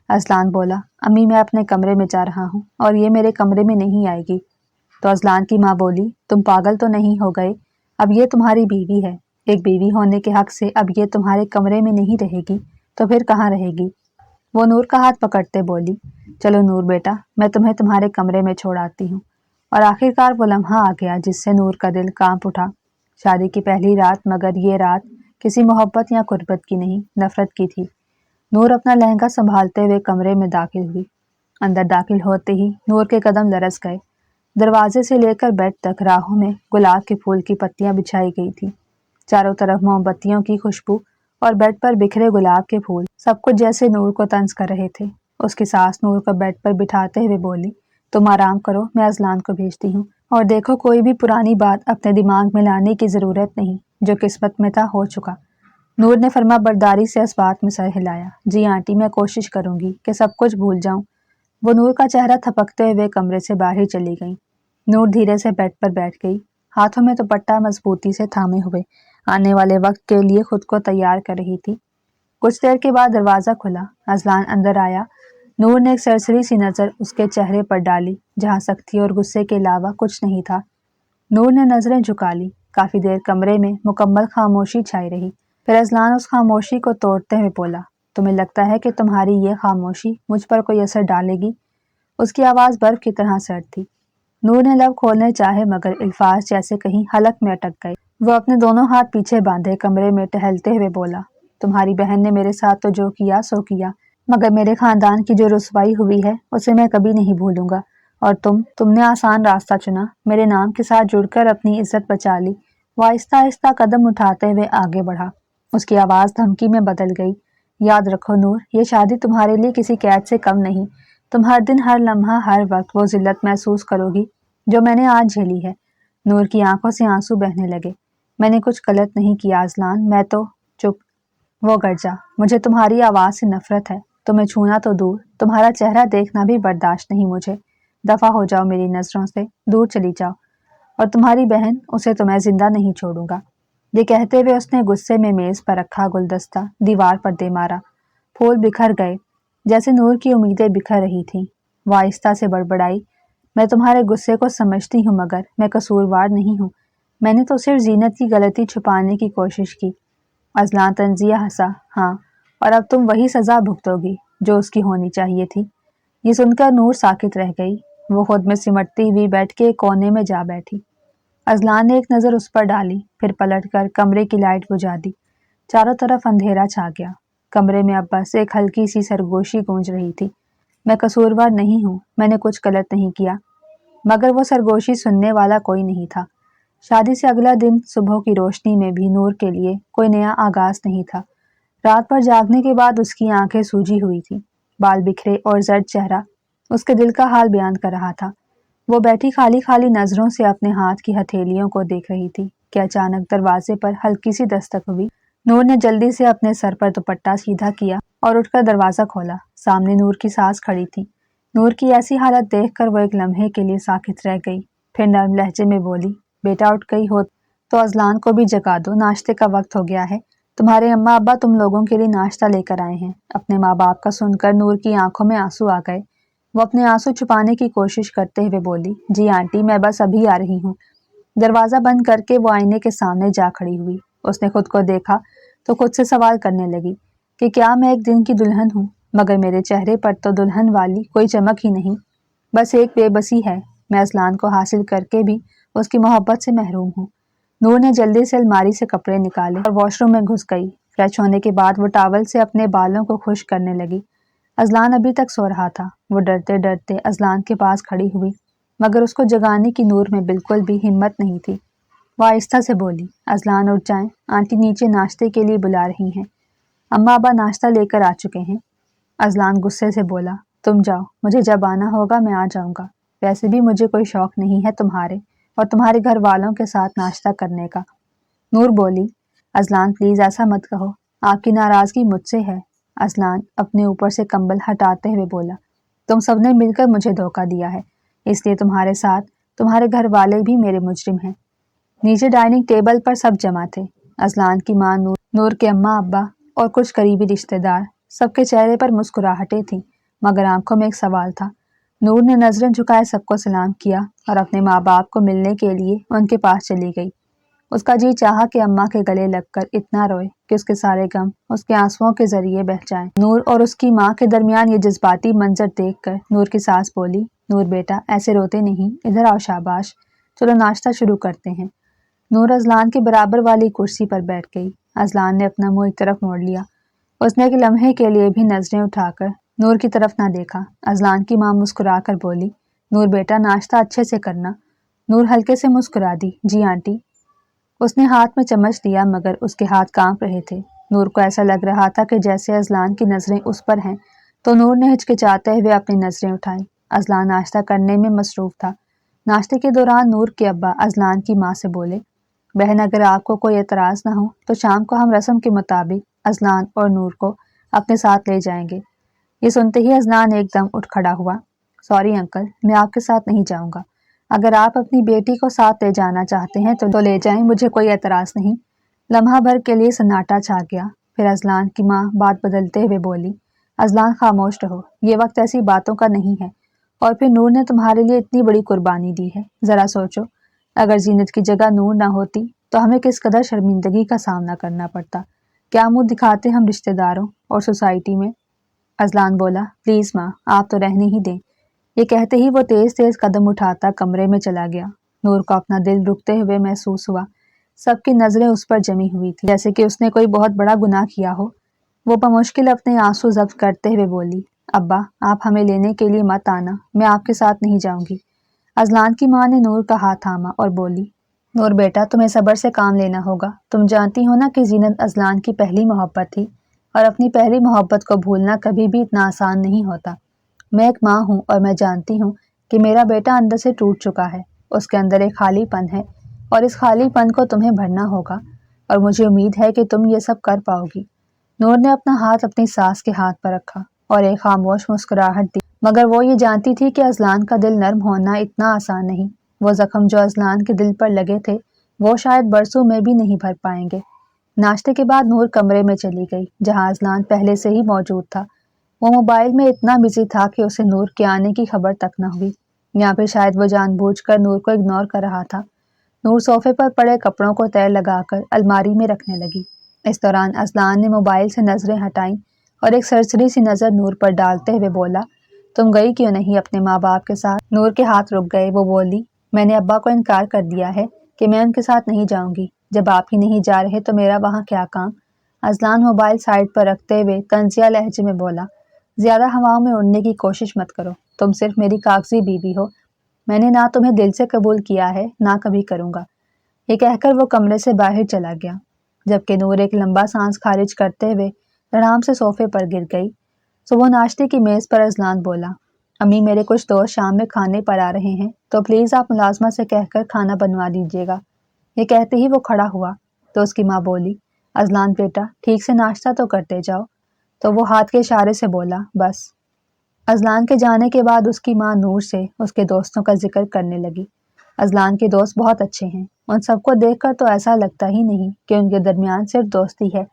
[SPEAKER 2] اذلان بولا، امی میں اپنے کمرے میں جا رہا ہوں، اور یہ میرے کمرے میں نہیں آئے گی۔ تو اذلان کی ماں بولی، تم پاگل تو نہیں ہو گئے؟ اب یہ تمہاری بیوی ہے، ایک بیوی ہونے کے حق سے اب یہ تمہارے کمرے میں نہیں رہے گی تو پھر کہاں رہے گی؟ وہ نور کا ہاتھ پکڑتے بولی، چلو نور بیٹا، میں تمہیں تمہارے کمرے میں چھوڑ آتی ہوں۔ اور آخر کار وہ لمحہ آ گیا جس سے نور کا دل کانپ اٹھا۔ شادی کی پہلی رات، مگر یہ رات کسی محبت یا قربت کی نہیں، نفرت کی تھی۔ نور اپنا لہنگا سنبھالتے ہوئے کمرے میں داخل ہوئی۔ اندر داخل ہوتے ہی نور کے قدم لرز گئے۔ دروازے سے لے کر بیڈ تک راہوں میں گلاب کے پھول کی پتیاں بچھائی گئی تھی۔ چاروں طرف موم بتیوں کی خوشبو اور بیڈ پر بکھرے گلاب کے پھول، سب کچھ جیسے نور کو طنز کر رہے تھے۔ اس کی ساس نور کو بیڈ پر بٹھاتے ہوئے بولی، تم آرام کرو، میں اذلان کو بھیجتی ہوں، اور دیکھو کوئی بھی پرانی بات اپنے دماغ میں لانے کی ضرورت نہیں، جو قسمت میں تھا ہو چکا۔ نور نے فرما برداری سے اس بات میں سر ہلایا، جی آنٹی، میں کوشش کروں گی کہ سب کچھ بھول جاؤں۔ وہ نور کا چہرہ تھپکتے ہوئے کمرے سے باہر چلی گئیں۔ نور دھیرے سے بیڈ پر بیٹھ گئی، ہاتھوں میں دوپٹہ مضبوطی سے تھامے ہوئے آنے والے وقت کے لیے خود کو تیار کر رہی تھی۔ کچھ دیر کے بعد دروازہ کھلا، اذلان اندر آیا۔ نور نے ایک سرسری سی نظر اس کے چہرے پر ڈالی جہاں سختی اور غصے کے علاوہ کچھ نہیں تھا۔ نور نے نظریں جھکا لی۔ کافی دیر کمرے میں مکمل خاموشی چھائی رہی۔ پھر اذلان اس خاموشی کو توڑتے ہوئے بولا، تمہیں لگتا ہے کہ تمہاری یہ خاموشی مجھ پر کوئی اثر ڈالے گی؟ اس کی آواز برف کی طرح سرد تھی۔ نور نے لب کھولنے چاہے مگر الفاظ جیسے کہیں حلق میں اٹک گئے۔ وہ اپنے دونوں ہاتھ پیچھے باندھے کمرے میں ٹہلتے ہوئے بولا، تمہاری بہن نے میرے ساتھ تو جو کیا سو کیا، مگر میرے خاندان کی جو رسوائی ہوئی ہے اسے میں کبھی نہیں بھولوں گا۔ اور تم نے آسان راستہ چنا، میرے نام کے ساتھ جڑ کر اپنی عزت بچا لی۔ وہ آہستہ آہستہ قدم اٹھاتے ہوئے آگے بڑھا۔ اس کی آواز دھمکی میں بدل گئی، یاد رکھو نور، یہ شادی تمہارے لیے کسی قید سے کم نہیں، तुम हर दिन, हर लम्हा, हर वक्त वो जिल्लत महसूस करोगी जो मैंने आज झेली है। नूर की आंखों से आंसू बहने लगे। मैंने कुछ गलत नहीं किया अजलान, मैं तो चुप। वो गर्जा, मुझे तुम्हारी आवाज़ से नफरत है। तुम्हें छूना तो दूर, तुम्हारा चेहरा देखना भी बर्दाश्त नहीं मुझे। दफा हो जाओ मेरी नज़रों से, दूर चली जाओ। और तुम्हारी बहन, उसे तो मैं जिंदा नहीं छोड़ूंगा। ये कहते हुए उसने गुस्से में मेज पर रखा गुलदस्ता दीवार पर दे मारा। फूल बिखर गए, जैसे नूर की उम्मीदें बिखर रही थीं। वो आहिस्ता से बड़बड़ाई, मैं तुम्हारे गुस्से को समझती हूँ मगर मैं कसूरवार नहीं हूँ। मैंने तो सिर्फ जीनत की गलती छुपाने की कोशिश की। अजलान तंजिया हंसा, हाँ, और अब तुम वही सजा भुगतोगी जो उसकी होनी चाहिए थी। ये सुनकर नूर साकित रह गई। वो खुद में सिमटती हुई बैठ के एक कोने में जा बैठी। अजलान ने एक नज़र उस पर डाली, फिर पलटकर कमरे की लाइट बुझा दी। चारों तरफ अंधेरा छा गया। कमरे में अब बस एक हल्की सी सरगोशी गूंज रही थी, मैं कसूरवार नहीं हूँ, मैंने कुछ गलत नहीं किया। मगर वो सरगोशी सुनने वाला कोई नहीं था। शादी से अगला दिन सुबह की रोशनी में भी नूर के लिए कोई नया आगाज नहीं था। रात भर जागने के बाद उसकी आंखें सूजी हुई थी, बाल बिखरे और जर्द चेहरा उसके दिल का हाल बयान कर रहा था। वो बैठी खाली खाली नजरों से अपने हाथ की हथेलियों को देख रही थी कि अचानक दरवाजे पर हल्की सी दस्तक हुई। नूर ने जल्दी से अपने सर पर दुपट्टा सीधा किया और उठकर दरवाजा खोला। सामने नूर की सास खड़ी थी। नूर की ऐसी हालत देखकर वो एक लम्हे के लिए साकित रह गई, फिर नर्म लहजे में बोली, बेटा उठ गई हो तो अजलान को भी जगा दो, नाश्ते का वक्त हो गया है। तुम्हारे अम्मा अब्बा तुम लोगों के लिए नाश्ता लेकर आए हैं। अपने माँ बाप का सुनकर नूर की आंखों में आंसू आ गए। वो अपने आंसू छुपाने की कोशिश करते हुए बोली, जी आंटी, मैं बस अभी आ रही हूँ। दरवाजा बंद करके वो आईने के सामने जा खड़ी हुई। उसने खुद को देखा तो खुद से सवाल करने लगी कि क्या मैं एक दिन की दुल्हन हूँ, मगर मेरे चेहरे पर तो दुल्हन वाली कोई चमक ही नहीं, बस एक बेबसी है। मैं अजलान को हासिल करके भी उसकी मोहब्बत से महरूम हूँ। नूर ने जल्दी से अलमारी से कपड़े निकाले और वॉशरूम में घुस गई। फ्रेश होने के बाद वो टॉवल से अपने बालों को खुश करने लगी। अजलान अभी तक सो रहा था। वो डरते डरते अजलान के पास खड़ी हुई, मगर उसको जगाने की नूर में बिल्कुल भी हिम्मत नहीं थी। वो आहिस्ता से बोली, अजलान उठ जाएं, आंटी नीचे नाश्ते के लिए बुला रही हैं। अम्मा अब्बा नाश्ता लेकर आ चुके हैं। अजलान गुस्से से बोला, तुम जाओ, मुझे जब आना होगा मैं आ जाऊंगा। वैसे भी मुझे कोई शौक नहीं है तुम्हारे और तुम्हारे घर वालों के साथ नाश्ता करने का। नूर बोली, अजलान प्लीज ऐसा मत कहो, आपकी नाराजगी मुझसे है। अजलान अपने ऊपर से कंबल हटाते हुए बोला, तुम सबने मिलकर मुझे धोखा दिया है, इसलिए तुम्हारे साथ तुम्हारे घर वाले भी मेरे मुजरिम हैं। नीचे डाइनिंग टेबल पर सब जमा थे। अजलान की माँ, नूर के अम्मा अब्बा और कुछ करीबी रिश्तेदार। सबके चेहरे पर मुस्कुराहटें थीं, मगर आंखों में एक सवाल था। नूर ने नजरें झुकाए सबको सलाम किया और अपने माँ बाप को मिलने के लिए उनके पास चली गई। उसका जी चाहा कि अम्मा के गले लगकर इतना रोए कि उसके सारे गम उसके आंसुओं के जरिए बह जाएं। नूर और उसकी माँ के दरमियान ये जज्बाती मंजर देखकर नूर की सास बोली, नूर बेटा ऐसे रोते नहीं, इधर आओ, शाबाश, चलो नाश्ता शुरू करते हैं। नूर अजलान के बराबर वाली कुर्सी पर बैठ गई। अजलान ने अपना मुंह एक तरफ मोड़ लिया। उसने एक लम्हे के लिए भी नजरें उठाकर नूर की तरफ ना देखा। अजलान की माँ मुस्कुरा कर बोली, नूर बेटा नाश्ता अच्छे से करना। नूर हल्के से मुस्कुरा दी, जी आंटी। उसने हाथ में चम्मच दिया, मगर उसके हाथ कांप रहे थे। नूर को ऐसा लग रहा था कि जैसे अजलान की नजरें उस पर हैं, तो नूर ने हिचकिचाते हुए अपनी नजरें उठाई। अजलान नाश्ता करने में मसरूफ था। नाश्ते के दौरान नूर के अब्बा अजलान की माँ से बोले, बहन अगर आपको कोई एतराज ना हो तो शाम को हम रस्म के मुताबिक अजलान और नूर को अपने साथ ले जाएंगे। ये सुनते ही अजलान एकदम उठ खड़ा हुआ, सॉरी अंकल, मैं आपके साथ नहीं जाऊंगा। अगर आप अपनी बेटी को साथ ले जाना चाहते हैं तो ले जाएं, मुझे कोई एतराज नहीं। लम्हा भर के लिए सन्नाटा छा गया। फिर अजलान की माँ बात बदलते हुए बोली, अजलान खामोश रहो, ये वक्त ऐसी बातों का नहीं है। और फिर नूर ने तुम्हारे लिए इतनी बड़ी कुर्बानी दी है, जरा सोचो, अगर जीनत की जगह नूर ना होती तो हमें किस कदर शर्मिंदगी का सामना करना पड़ता। क्या मुंह दिखाते हम रिश्तेदारों और सोसाइटी में। अजलान बोला, प्लीज माँ, आप तो रहने ही दें। ये कहते ही वो तेज तेज कदम उठाता कमरे में चला गया। नूर को अपना दिल रुकते हुए महसूस हुआ। सबकी नजरें उस पर जमी हुई थी, जैसे कि उसने कोई बहुत बड़ा गुनाह किया हो। वो बमुश्किल अपने आंसू जब्त करते हुए बोली, अब्बा आप हमें लेने के लिए मत आना, मैं आपके साथ नहीं जाऊंगी। अजलान की माँ ने नूर का हाथ थामा और बोली, नूर बेटा तुम्हें सब्र से काम लेना होगा। तुम जानती हो ना कि जीनत अजलान की पहली मोहब्बत थी और अपनी पहली मोहब्बत को भूलना कभी भी इतना आसान नहीं होता। میں ایک ماں ہوں اور میں جانتی ہوں کہ میرا بیٹا اندر سے ٹوٹ چکا ہے، اس کے اندر ایک خالی پن ہے اور اس خالی پن کو تمہیں بھرنا ہوگا، اور مجھے امید ہے کہ تم یہ سب کر پاؤ گی۔ نور نے اپنا ہاتھ اپنی ساس کے ہاتھ پر رکھا اور ایک خاموش مسکراہٹ دی، مگر وہ یہ جانتی تھی کہ اذلان کا دل نرم ہونا اتنا آسان نہیں۔ وہ زخم جو اذلان کے دل پر لگے تھے وہ شاید برسوں میں بھی نہیں بھر پائیں گے۔ ناشتے کے بعد نور کمرے میں چلی گئی جہاں اذلان پہلے سے ہی موجود تھا۔ وہ موبائل میں اتنا بزی تھا کہ اسے نور کے آنے کی خبر تک نہ ہوئی، یا پھر شاید وہ جان بوجھ کر نور کو اگنور کر رہا تھا۔ نور صوفے پر پڑے کپڑوں کو تہہ لگا کر الماری میں رکھنے لگی۔ اس دوران اذلان نے موبائل سے نظریں ہٹائیں اور ایک سرسری سی نظر نور پر ڈالتے ہوئے بولا، تم گئی کیوں نہیں اپنے ماں باپ کے ساتھ؟ نور کے ہاتھ رک گئے۔ وہ بولی، میں نے ابا کو انکار کر دیا ہے کہ میں ان کے ساتھ نہیں جاؤں گی۔ جب آپ ہی نہیں جا رہے تو میرا وہاں کیا کام؟ اذلان موبائل سائڈ پر رکھتے ہوئے طنزیہ لہجے میں بولا، زیادہ ہواؤں میں اڑنے کی کوشش مت کرو، تم صرف میری کاغذی بیوی ہو، میں نے نہ تمہیں دل سے قبول کیا ہے نہ کبھی کروں گا۔ یہ کہہ کر وہ کمرے سے باہر چلا گیا، جبکہ نور ایک لمبا سانس خارج کرتے ہوئے دھڑام سے صوفے پر گر گئی۔ صبح ناشتے کی میز پر اذلان بولا، امی میرے کچھ دوست شام میں کھانے پر آ رہے ہیں تو پلیز آپ ملازمہ سے کہہ کر کھانا بنوا دیجیے گا۔ یہ کہتے ہی وہ کھڑا ہوا تو اس کی ماں بولی، اذلان بیٹا ٹھیک سے ناشتہ تو کرتے جاؤ۔ تو وہ ہاتھ کے اشارے سے بولا، بس۔ اذلان کے جانے کے بعد اس کی ماں نور سے اس کے دوستوں کا ذکر کرنے لگی۔ اذلان کے دوست بہت اچھے ہیں، ان سب کو دیکھ کر تو ایسا لگتا ہی نہیں کہ ان کے درمیان صرف دوستی ہے،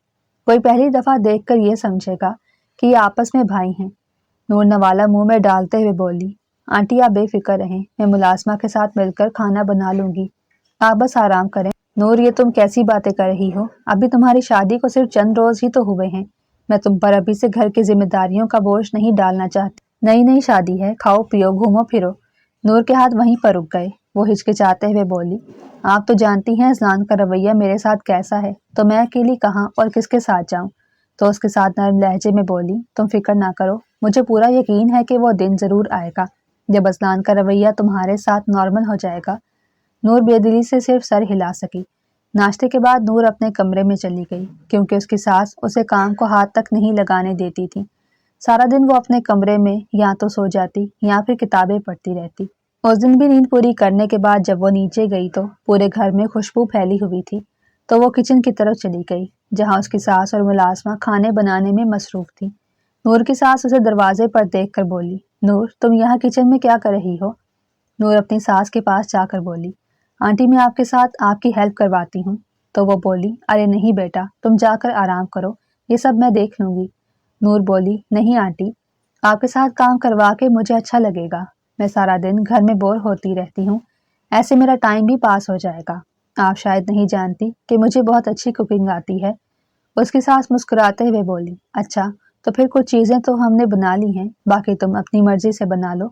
[SPEAKER 2] کوئی پہلی دفعہ دیکھ کر یہ سمجھے گا کہ یہ آپس میں بھائی ہیں۔ نور نوالا منہ میں ڈالتے ہوئے بولی، آنٹی آپ بے فکر رہیں، میں ملازمہ کے ساتھ مل کر کھانا بنا لوں گی، آپ بس آرام کریں۔ نور یہ تم کیسی باتیں کر رہی ہو؟ ابھی تمہاری شادی کو صرف چند روز ہی تو ہوئے ہیں، میں تم پر ابھی سے گھر کی ذمہ داریوں کا بوجھ نہیں ڈالنا چاہتی۔ نئی نئی شادی ہے، کھاؤ پیو گھومو پھرو۔ نور کے ہاتھ وہیں پر رک گئے۔ وہ ہچکچاتے ہوئے بولی، آپ تو جانتی ہیں اذلان کا رویہ میرے ساتھ کیسا ہے، تو میں اکیلی کہاں اور کس کے ساتھ جاؤں؟ تو اس کے ساتھ نرم لہجے میں بولی، تم فکر نہ کرو، مجھے پورا یقین ہے کہ وہ دن ضرور آئے گا جب اذلان کا رویہ تمہارے ساتھ نارمل ہو جائے گا۔ نور بے دلی سے صرف سر ہلا سکی۔ ناشتے کے بعد نور اپنے کمرے میں چلی گئی کیونکہ اس کی ساس اسے کام کو ہاتھ تک نہیں لگانے دیتی تھی۔ سارا دن وہ اپنے کمرے میں یا تو سو جاتی یا پھر کتابیں پڑھتی رہتی۔ اس دن بھی نیند پوری کرنے کے بعد جب وہ نیچے گئی تو پورے گھر میں خوشبو پھیلی ہوئی تھی، تو وہ کچن کی طرف چلی گئی جہاں اس کی ساس اور ملازمہ کھانے بنانے میں مصروف تھی۔ نور کی ساس اسے دروازے پر دیکھ کر بولی، نور تم یہاں کچن میں کیا کر رہی ہو؟ نور اپنی ساس کے پاس جا کر بولی، آنٹی میں آپ کے ساتھ آپ کی ہیلپ کرواتی ہوں۔ تو وہ بولی، ارے نہیں بیٹا تم جا کر آرام کرو، یہ سب میں دیکھ لوں گی۔ نور بولی، نہیں آنٹی، آپ کے ساتھ کام کروا کے مجھے اچھا لگے گا، میں سارا دن گھر میں بور ہوتی رہتی ہوں، ایسے میرا ٹائم بھی پاس ہو جائے گا۔ آپ شاید نہیں جانتی کہ مجھے بہت اچھی کوکنگ آتی ہے۔ اس کی ساس مسکراتے ہوئے بولی، اچھا تو پھر کچھ چیزیں تو ہم نے بنا لی ہیں، باقی تم اپنی مرضی سے بنا لو۔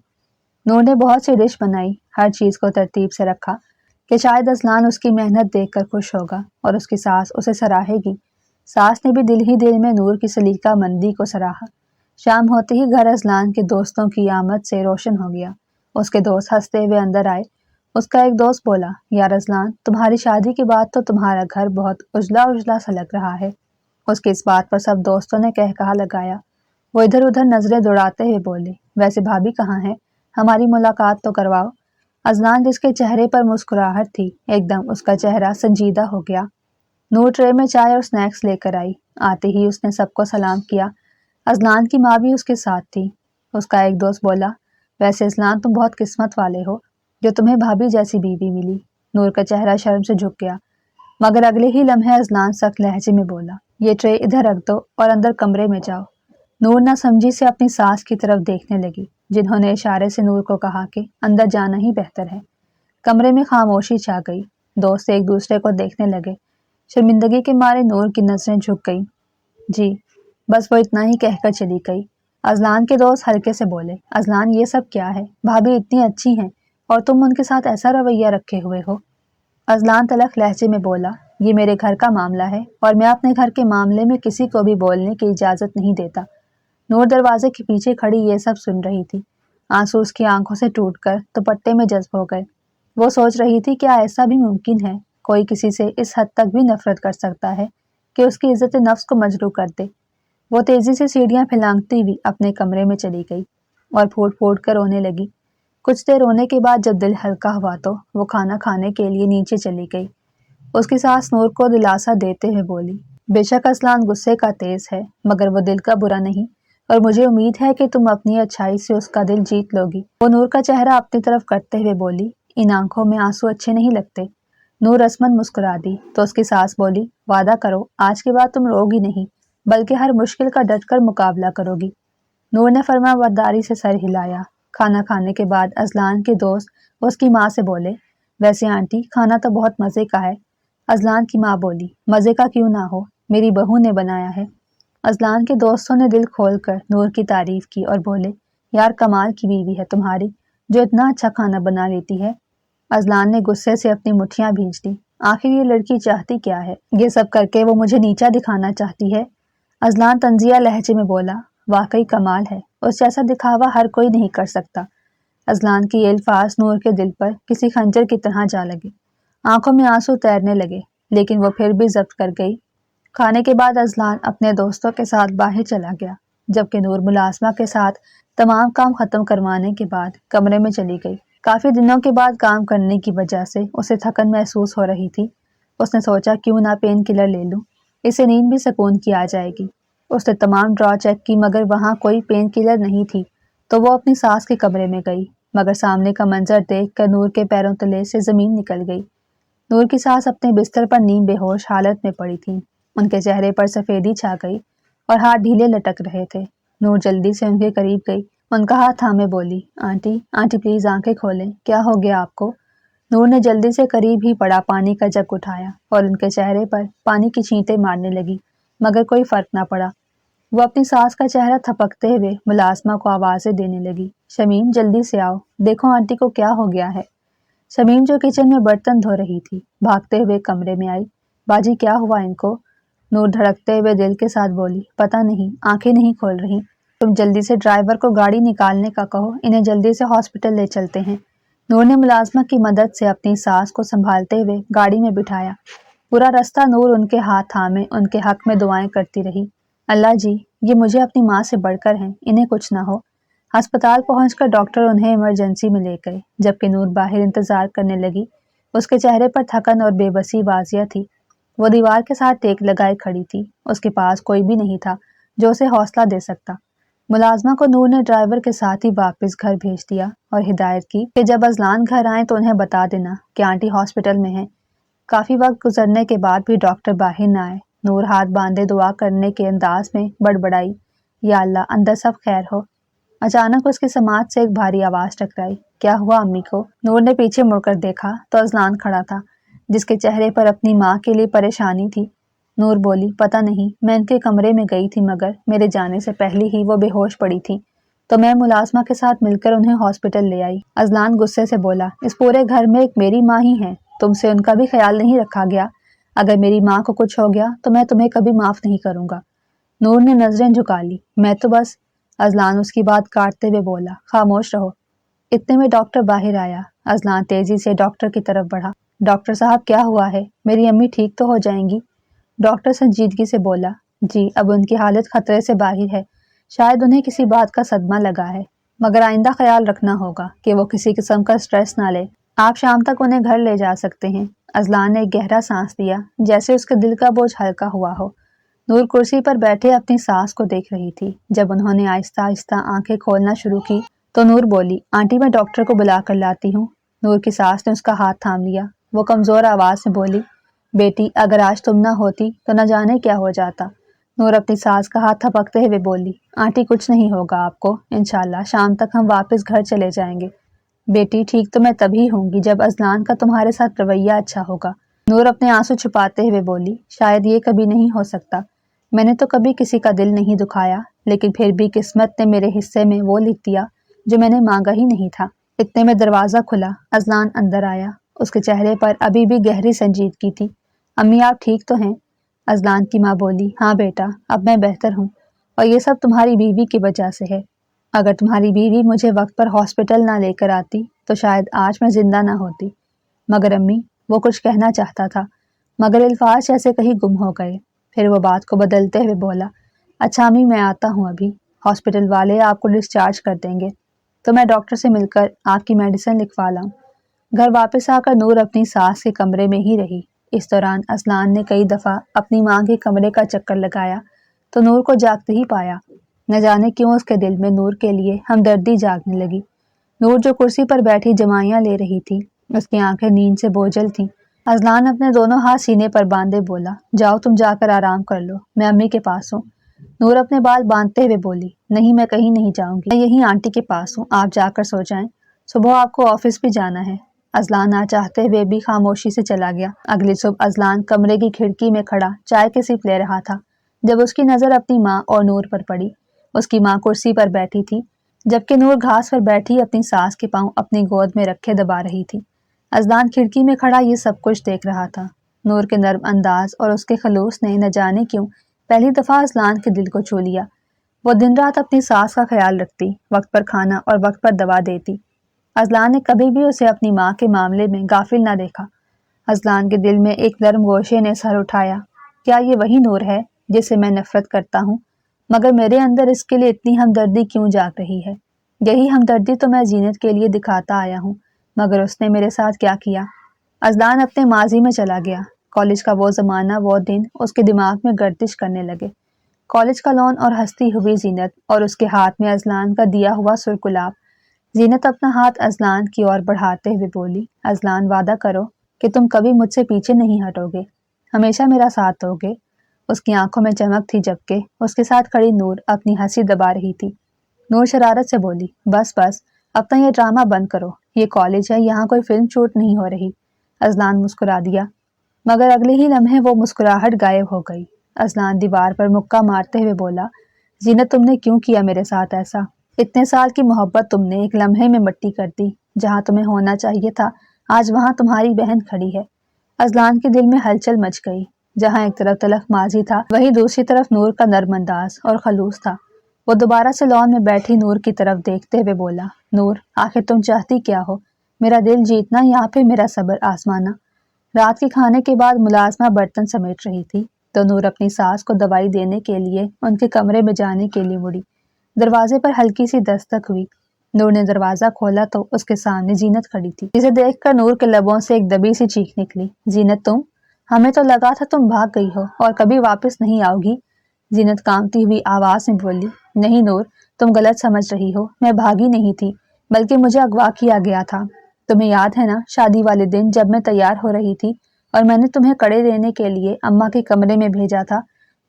[SPEAKER 2] نور نے بہت سی ڈش بنائی، ہر چیز کو ترتیب سے رکھا کہ شاید اذلان اس کی محنت دیکھ کر خوش ہوگا اور اس کی ساس اسے سراہے گی۔ ساس نے بھی دل ہی دل میں نور کی سلیقہ مندی کو سراہا۔ شام ہوتے ہی گھر اذلان کے دوستوں کی آمد سے روشن ہو گیا۔ اس کے دوست ہنستے ہوئے اندر آئے۔ اس کا ایک دوست بولا، یار اذلان تمہاری شادی کے بعد تو تمہارا گھر بہت اجلا اجلا سا لگ رہا ہے۔ اس کی اس بات پر سب دوستوں نے کہا لگایا۔ وہ ادھر ادھر نظریں دوڑاتے ہوئے بولے، ویسے بھابھی کہاں ہے؟ ہماری ملاقات تو کرواؤ۔ اذلان جس کے چہرے پر مسکراہٹ تھی ایک دم اس کا چہرہ سنجیدہ ہو گیا۔ نور ٹرے میں چائے اور سنیکس لے کر آئی۔ آتے ہی اس نے سب کو سلام کیا۔ اذلان کی ماں بھی اس کے ساتھ تھی۔ اس کا ایک دوست بولا، ویسے اذلان تم بہت قسمت والے ہو جو تمہیں بھابھی جیسی بیوی ملی۔ نور کا چہرہ شرم سے جھک گیا، مگر اگلے ہی لمحے اذلان سخت لہجے میں بولا، یہ ٹرے ادھر رکھ دو اور اندر کمرے میں جاؤ۔ نور نہ سمجھی سے اپنی ساس کی طرف دیکھنے لگی جنہوں نے اشارے سے نور کو کہا کہ اندر جانا ہی بہتر ہے۔ کمرے میں خاموشی چھا گئی۔ دوست ایک دوسرے کو دیکھنے لگے۔ شرمندگی کے مارے نور کی نظریں جھک گئیں۔ جی بس وہ اتنا ہی کہہ کر چلی گئی۔ اذلان کے دوست ہلکے سے بولے، اذلان یہ سب کیا ہے؟ بھابھی اتنی اچھی ہیں اور تم ان کے ساتھ ایسا رویہ رکھے ہوئے ہو۔ اذلان تلخ لہجے میں بولا، یہ میرے گھر کا معاملہ ہے اور میں اپنے گھر کے معاملے میں کسی کو بھی بولنے کی اجازت نہیں دیتا۔ نور دروازے کے پیچھے کھڑی یہ سب سن رہی تھی۔ آنسو اس کی آنکھوں سے ٹوٹ کر دوپٹے میں جذب ہو گئے۔ وہ سوچ رہی تھی کیا ایسا بھی ممکن ہے کوئی کسی سے اس حد تک بھی نفرت کر سکتا ہے کہ اس کی عزت نفس کو مجروح کر دے۔ وہ تیزی سے سیڑھیاں پھلانگتی ہوئی اپنے کمرے میں چلی گئی۔ और फूट फूट कर रोने लगी। कुछ देर रोने के बाद जब दिल हल्का हुआ तो वो खाना खाने के लिए नीचे चली गई। उसकी सास नूर को दिलासा देते हुए बोली, बेशक असलान गुस्से का तेज है, मगर वो दिल का बुरा नहीं, और मुझे उम्मीद है कि तुम अपनी अच्छाई से उसका दिल जीत लोगी। वो नूर का चेहरा अपनी तरफ करते हुए बोली, इन आंखों में आंसू अच्छे नहीं लगते। नूर रस्मन मुस्कुरा दी तो उसकी सास बोली, वादा करो आज के बाद तुम रोगी नहीं, बल्कि हर मुश्किल का डटकर मुकाबला करोगी। नूर ने फरमाबरदारी से सर हिलाया। खाना खाने के बाद अजलान के दोस्त उसकी माँ से बोले, वैसे आंटी खाना तो बहुत मज़े का है। अजलान की माँ बोली, मज़े का क्यों ना हो, मेरी बहू ने बनाया है। अजलान के दोस्तों ने दिल खोलकर नूर की तारीफ की और बोले, यार कमाल की बीवी है तुम्हारी, जो इतना अच्छा खाना बना लेती है। अजलान ने गुस्से से अपनी मुट्ठियां भींच दी। आखिर ये लड़की चाहती क्या है? ये सब करके वो मुझे नीचा दिखाना चाहती है। अजलान तंजिया लहजे में बोला, वाकई कमाल है, उस जैसा दिखावा हर कोई नहीं कर सकता। अजलान की ये अल्फाज नूर के दिल पर किसी खंजर की तरह जा लगे। आंखों में आंसू तैरने लगे, लेकिन वो फिर भी जब्त कर गई। खाने के बाद अजलान अपने दोस्तों के साथ बाहर चला गया, जबकि नूर मुलाजमा के साथ तमाम काम खत्म करवाने के बाद कमरे में चली गई। काफी दिनों के बाद काम करने की वजह से उसे थकन महसूस हो रही थी। उसने सोचा क्यों ना पेन किलर ले लूं, इससे नींद भी सुकून की आ जाएगी। उसने तमाम ड्रॉ चेक की मगर वहां कोई पेन किलर नहीं थी, तो वो अपनी सास के कमरे में गई, मगर सामने का मंजर देखकर नूर के पैरों तले से जमीन निकल गई। नूर की सास अपने बिस्तर पर नीम बेहोश हालत में पड़ी थी। उनके चेहरे पर सफेदी छा गई और हाथ ढीले लटक रहे थे। नूर जल्दी से उनके करीब गई, उनका हाथ थामे बोली, आंटी आंटी प्लीज आंखें खोलें, क्या हो गया आपको? नूर ने जल्दी से करीब ही पड़ा पानी का जग उठाया और उनके चेहरे पर पानी की छींटे मारने लगी, मगर कोई फर्क ना पड़ा। वो अपनी सास का चेहरा थपकते हुए मुलाजमा को आवाजें देने लगी, शमीम जल्दी से आओ, देखो आंटी को क्या हो गया है। शमीम जो किचन में बर्तन धो रही थी, भागते हुए कमरे में आई। बाजी क्या हुआ इनको? नूर धड़कते हुए दिल के साथ बोली, पता नहीं, आंखें नहीं खोल रही। तुम जल्दी से ड्राइवर को गाड़ी निकालने का कहो, इन्हें जल्दी से हॉस्पिटल ले चलते हैं। नूर ने मुलाजमा की मदद से अपनी सास को संभालते हुए गाड़ी में बिठाया। पूरा रास्ता नूर उनके हाथ थामे उनके हक में दुआएं करती रही, अल्लाह जी, ये मुझे अपनी माँ से बढ़कर हैं, इन्हें कुछ ना हो। अस्पताल पहुंचकर डॉक्टर उन्हें इमरजेंसी में ले गए, जबकि नूर बाहर इंतजार करने लगी। उसके चेहरे पर थकन और बेबसी वाजिया थी। वो दीवार के साथ टेक लगाए खड़ी थी, उसके पास कोई भी नहीं था जो उसे हौसला दे सकता। मुलाजमा को नूर ने ड्राइवर के साथ ही वापस घर भेज दिया और हिदायत की कि जब अजलान घर आए तो उन्हें बता देना कि आंटी हॉस्पिटल में है। काफी वक्त गुजरने के बाद भी डॉक्टर बाहर न आए। नूर हाथ बांधे दुआ करने के अंदाज में बड़बड़ाई, या अल्लाह अंदर सब खैर हो। अचानक उसकी समाज से एक भारी आवाज टकराई, क्या हुआ अम्मी को? नूर ने पीछे मुड़कर देखा तो अजलान खड़ा था, जिसके चेहरे पर अपनी माँ के लिए परेशानी थी। नूर बोली, पता नहीं, मैं इनके कमरे में गई थी मगर मेरे जाने से पहले ही वो बेहोश पड़ी थी, तो मैं मुलाजमा के साथ मिलकर उन्हें हॉस्पिटल ले आई। अजलान गुस्से से बोला, इस पूरे घर में एक मेरी माँ ही है, तुमसे उनका भी ख्याल नहीं रखा गया। अगर मेरी माँ को कुछ हो गया तो मैं तुम्हें कभी माफ नहीं करूंगा। नूर ने नजरें झुका ली, मैं तो बस। अजलान उसकी बात काटते हुए बोला, खामोश रहो। इतने में डॉक्टर बाहर आया। अजलान तेजी से डॉक्टर की तरफ बढ़ा, डॉक्टर साहब क्या हुआ है, मेरी अम्मी ठीक तो हो जाएंगी? डॉक्टर संजीदगी से बोला, जी अब उनकी हालत खतरे से बाहर है, शायद उन्हें किसी बात का सदमा लगा है, मगर आइंदा ख्याल रखना होगा कि वो किसी किस्म का स्ट्रेस ना ले। आप शाम तक उन्हें घर ले जा सकते हैं। अजलान ने एक गहरा सांस लिया, जैसे उसके दिल का बोझ हल्का हुआ हो। नूर कुर्सी पर बैठे अपनी सास को देख रही थी। जब उन्होंने आहिस्ता आहिस्ता आंखें खोलना शुरू की तो नूर बोली, आंटी मैं डॉक्टर को बुला कर लाती हूँ। नूर की सास ने उसका हाथ थाम लिया। वो कमजोर आवाज में बोली, बेटी अगर आज तुम ना होती तो न जाने क्या हो जाता। नूर अपनी सास का हाथ थपकते हुए बोली, आंटी कुछ नहीं होगा आपको, इंशाल्लाह शाम तक हम वापस घर चले जाएंगे। बेटी ठीक तो मैं तभी होंगी जब अजलान का तुम्हारे साथ रवैया अच्छा होगा। नूर अपने आंसू छुपाते हुए बोली, शायद ये कभी नहीं हो सकता। मैंने तो कभी किसी का दिल नहीं दुखाया, लेकिन फिर भी किस्मत ने मेरे हिस्से में वो लिख दिया जो मैंने मांगा ही नहीं था। इतने में दरवाजा खुला, अजलान अंदर आया। उसके चेहरे पर अभी भी गहरी संजीदगी थी। अम्मी आप ठीक तो हैं? अजलान की माँ बोली, हाँ बेटा अब मैं बेहतर हूँ, और ये सब तुम्हारी बीवी की वजह से है। अगर तुम्हारी बीवी मुझे वक्त पर हॉस्पिटल ना लेकर आती तो शायद आज मैं जिंदा ना होती। मगर अम्मी, वो कुछ कहना चाहता था मगर अल्फाज ऐसे कहीं गुम हो गए। फिर वो बात को बदलते हुए बोला, अच्छा अम्मी मैं आता हूँ अभी, हॉस्पिटल वाले आपको डिस्चार्ज कर देंगे। تو میں ڈاکٹر سے مل کر آپ کی میڈیسن لکھوا لاؤں۔ گھر واپس آ کر نور اپنی ساس کے کمرے میں ہی رہی۔ اس دوران اذلان نے کئی دفعہ اپنی ماں کے کمرے کا چکر لگایا تو نور کو جاگتے ہی پایا۔ نہ جانے کیوں اس کے دل میں نور کے لیے ہمدردی جاگنے لگی۔ نور جو کرسی پر بیٹھی جمائیاں لے رہی تھی، اس کی آنکھیں نیند سے بوجھل تھیں۔ اذلان اپنے دونوں ہاتھ سینے پر باندھے بولا، جاؤ تم جا کر آرام کر لو، میں امی کے پاس ہوں۔ نور اپنے بال باندھتے ہوئے بولی، نہیں میں کہیں نہیں جاؤں گی، میں یہیں آنٹی کے پاس ہوں، آپ جا کر سو جائیں، صبح آپ کو آفس بھی جانا ہے۔ اذلان نہ چاہتے ہوئے بھی خاموشی سے چلا گیا۔ اگلی صبح اذلان کمرے کی کھڑکی میں کھڑا چائے کی سپ لے رہا تھا جب اس کی نظر اپنی ماں اور نور پر پڑی۔ اس کی ماں کرسی پر بیٹھی تھی جبکہ نور گھاس پر بیٹھی اپنی ساس کے پاؤں اپنی گود میں رکھے دبا رہی تھی۔ اذلان کھڑکی میں کھڑا یہ سب کچھ دیکھ رہا تھا۔ نور کے نرم انداز اور اس کے خلوص نے نہ جانے کیوں پہلی دفعہ اذلان کے دل کو چھو لیا۔ وہ دن رات اپنی ساس کا خیال رکھتی، وقت پر کھانا اور وقت پر دوا دیتی۔ اذلان نے کبھی بھی اسے اپنی ماں کے معاملے میں غافل نہ دیکھا۔ اذلان کے دل میں ایک نرم گوشے نے سر اٹھایا، کیا یہ وہی نور ہے جس سے میں نفرت کرتا ہوں؟ مگر میرے اندر اس کے لیے اتنی ہمدردی کیوں جاگ رہی ہے؟ یہی ہمدردی تو میں زینت کے لیے دکھاتا آیا ہوں، مگر اس نے میرے ساتھ کیا کیا؟ اذلان اپنے ماضی میں چلا گیا۔ کالج کا وہ زمانہ، وہ دن اس کے دماغ میں گردش کرنے لگے۔ کالج کا لون اور ہنستی ہوئی زینت اور اس کے ہاتھ میں اذلان کا دیا ہوا سرکلاب۔ زینت اپنا ہاتھ اذلان کی اور بڑھاتے ہوئے بولی، اذلان وعدہ کرو کہ تم کبھی مجھ سے پیچھے نہیں ہٹو گے، ہمیشہ میرا ساتھ دو گے۔ اس کی آنکھوں میں چمک تھی جبکہ اس کے ساتھ کھڑی نور اپنی ہنسی دبا رہی تھی۔ نور شرارت سے بولی، بس بس اپنا یہ ڈرامہ بند کرو، یہ کالج ہے، یہاں کوئی فلم شوٹ نہیں ہو رہی۔ اذلان مسکرا دیا، مگر اگلے ہی لمحے وہ مسکراہٹ غائب ہو گئی۔ اذلان دیوار پر مکہ مارتے ہوئے بولا، زینت تم نے کیوں کیا میرے ساتھ ایسا؟ اتنے سال کی محبت تم نے ایک لمحے میں مٹی کر دی۔ جہاں تمہیں ہونا چاہیے تھا آج وہاں تمہاری بہن کھڑی ہے۔ اذلان کے دل میں ہلچل مچ گئی۔ جہاں ایک طرف تلخ ماضی تھا وہیں دوسری طرف نور کا نرم انداز اور خلوص تھا۔ وہ دوبارہ سے لون میں بیٹھی نور کی طرف دیکھتے ہوئے بولا، نور آخر تم چاہتی کیا ہو؟ میرا دل جیتنا یا پھر میرا صبر آزمانا؟ رات کے کھانے کے بعد ملازمہ برتن سمیٹ رہی تھی تو نور اپنی ساس کو دوائی دینے کے لیے ان کے کمرے میں جانے کے لیے مڑی۔ دروازے پر ہلکی سی دستک ہوئی۔ نور نے دروازہ کھولا تو اس کے سامنے زینت کھڑی تھی، جسے دیکھ کر نور کے لبوں سے ایک دبی سی چیخ نکلی، زینت تم؟ ہمیں تو لگا تھا تم بھاگ گئی ہو اور کبھی واپس نہیں آؤ گی۔ زینت کانپتی ہوئی آواز میں بولی، نہیں نور، تم غلط سمجھ رہی ہو، میں بھاگی نہیں تھی بلکہ مجھے اغوا کیا گیا تھا۔ تمہیں یاد ہے نا شادی والے دن جب میں تیار ہو رہی تھی اور میں نے تمہیں کڑے دینے کے لیے اماں کے کمرے میں بھیجا تھا؟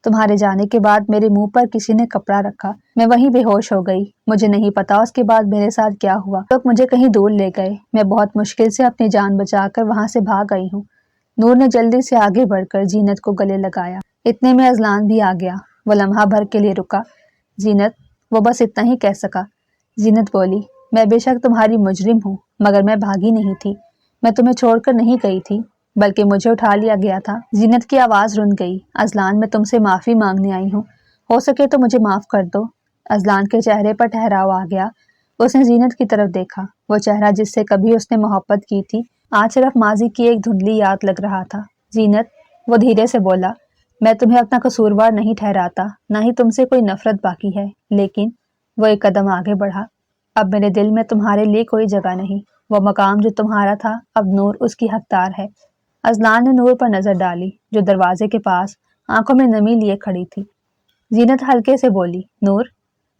[SPEAKER 2] تمہارے جانے کے بعد میرے منہ پر کسی نے کپڑا رکھا، میں وہیں بے ہوش ہو گئی۔ مجھے نہیں پتا اس کے بعد میرے ساتھ کیا ہوا۔ لوگ مجھے کہیں دور لے گئے، میں بہت مشکل سے اپنی جان بچا کر وہاں سے بھاگ آئی ہوں۔ نور نے جلدی سے آگے بڑھ کر زینت کو گلے لگایا۔ اتنے میں اذلان بھی آ گیا۔ وہ لمحہ بھر کے لیے رکا۔ زینت، وہ بس اتنا ہی کہہ سکا۔ زینت بولی، میں بے شک تمہاری مجرم ہوں مگر میں بھاگی نہیں تھی، میں تمہیں چھوڑ کر نہیں گئی تھی بلکہ مجھے اٹھا لیا گیا تھا۔ زینت کی آواز رن گئی، اذلان میں تم سے معافی مانگنے آئی ہوں، ہو سکے تو مجھے معاف کر دو۔ اذلان کے چہرے پر ٹھہراؤ آ گیا۔ اس نے زینت کی طرف دیکھا، وہ چہرہ جس سے کبھی اس نے محبت کی تھی آج صرف ماضی کی ایک دھندلی یاد لگ رہا تھا۔ زینت، وہ دھیرے سے بولا، میں تمہیں اپنا قصوروار نہیں ٹھہراتا، نہ ہی تم سے کوئی نفرت باقی ہے، لیکن وہ ایک قدم آگے بڑھا، اب میرے دل میں تمہارے لیے کوئی جگہ نہیں، وہ مقام جو تمہارا تھا اب نور اس کی حقدار ہے۔ اذلان نے نور پر نظر ڈالی جو دروازے کے پاس آنکھوں میں نمی لیے کھڑی تھی۔ زینت ہلکے سے بولی، نور؟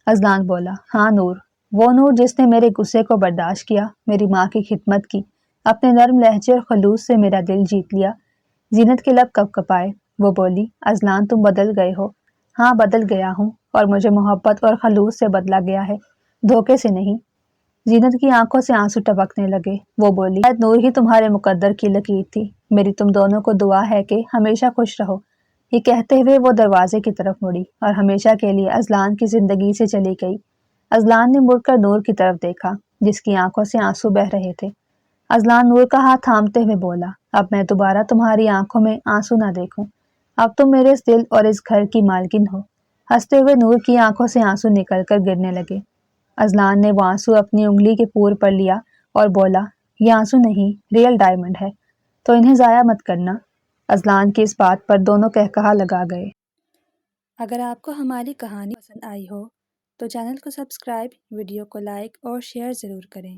[SPEAKER 2] اذلان بولا، ہاں نور، وہ نور جس نے میرے غصے کو برداشت کیا، میری ماں کی خدمت کی، اپنے نرم لہجے اور خلوص سے میرا دل جیت لیا۔ زینت کے لب کپ کپائے، وہ بولی، اذلان تم بدل گئے ہو۔ ہاں بدل گیا ہوں، اور مجھے محبت اور خلوص سے بدلا گیا ہے، دھوکے سے نہیں۔ زینت کی آنکھوں سے آنسو ٹپکنے لگے۔ وہ بولی، شاید نور ہی تمہارے مقدر کی لکیر تھی، میری تم دونوں کو دعا ہے کہ ہمیشہ خوش رہو۔ یہ کہتے ہوئے وہ دروازے کی طرف مڑی اور ہمیشہ کے لیے اذلان کی زندگی سے چلی گئی۔ اذلان نے مڑ کر نور کی طرف دیکھا جس کی آنکھوں سے آنسو بہہ رہے تھے۔ اذلان نور کا ہاتھ تھامتے ہوئے بولا، اب میں دوبارہ تمہاری آنکھوں میں آنسو نہ دیکھوں، اب تم میرے اس دل اور اس گھر کی مالکن ہو۔ ہنستے ہوئے نور کی آنکھوں سے آنسو نکل کر گرنے لگے۔ اذلان نے وہ آنسو اپنی انگلی کے پور پر لیا اور بولا، یہ آنسو نہیں، ریئل ڈائمنڈ ہے، تو انہیں ضائع مت کرنا۔ اذلان کی اس بات پر دونوں قہقہا لگا گئے۔
[SPEAKER 1] اگر آپ کو ہماری کہانی پسند آئی ہو تو چینل کو سبسکرائب، ویڈیو کو لائک اور شیئر ضرور کریں۔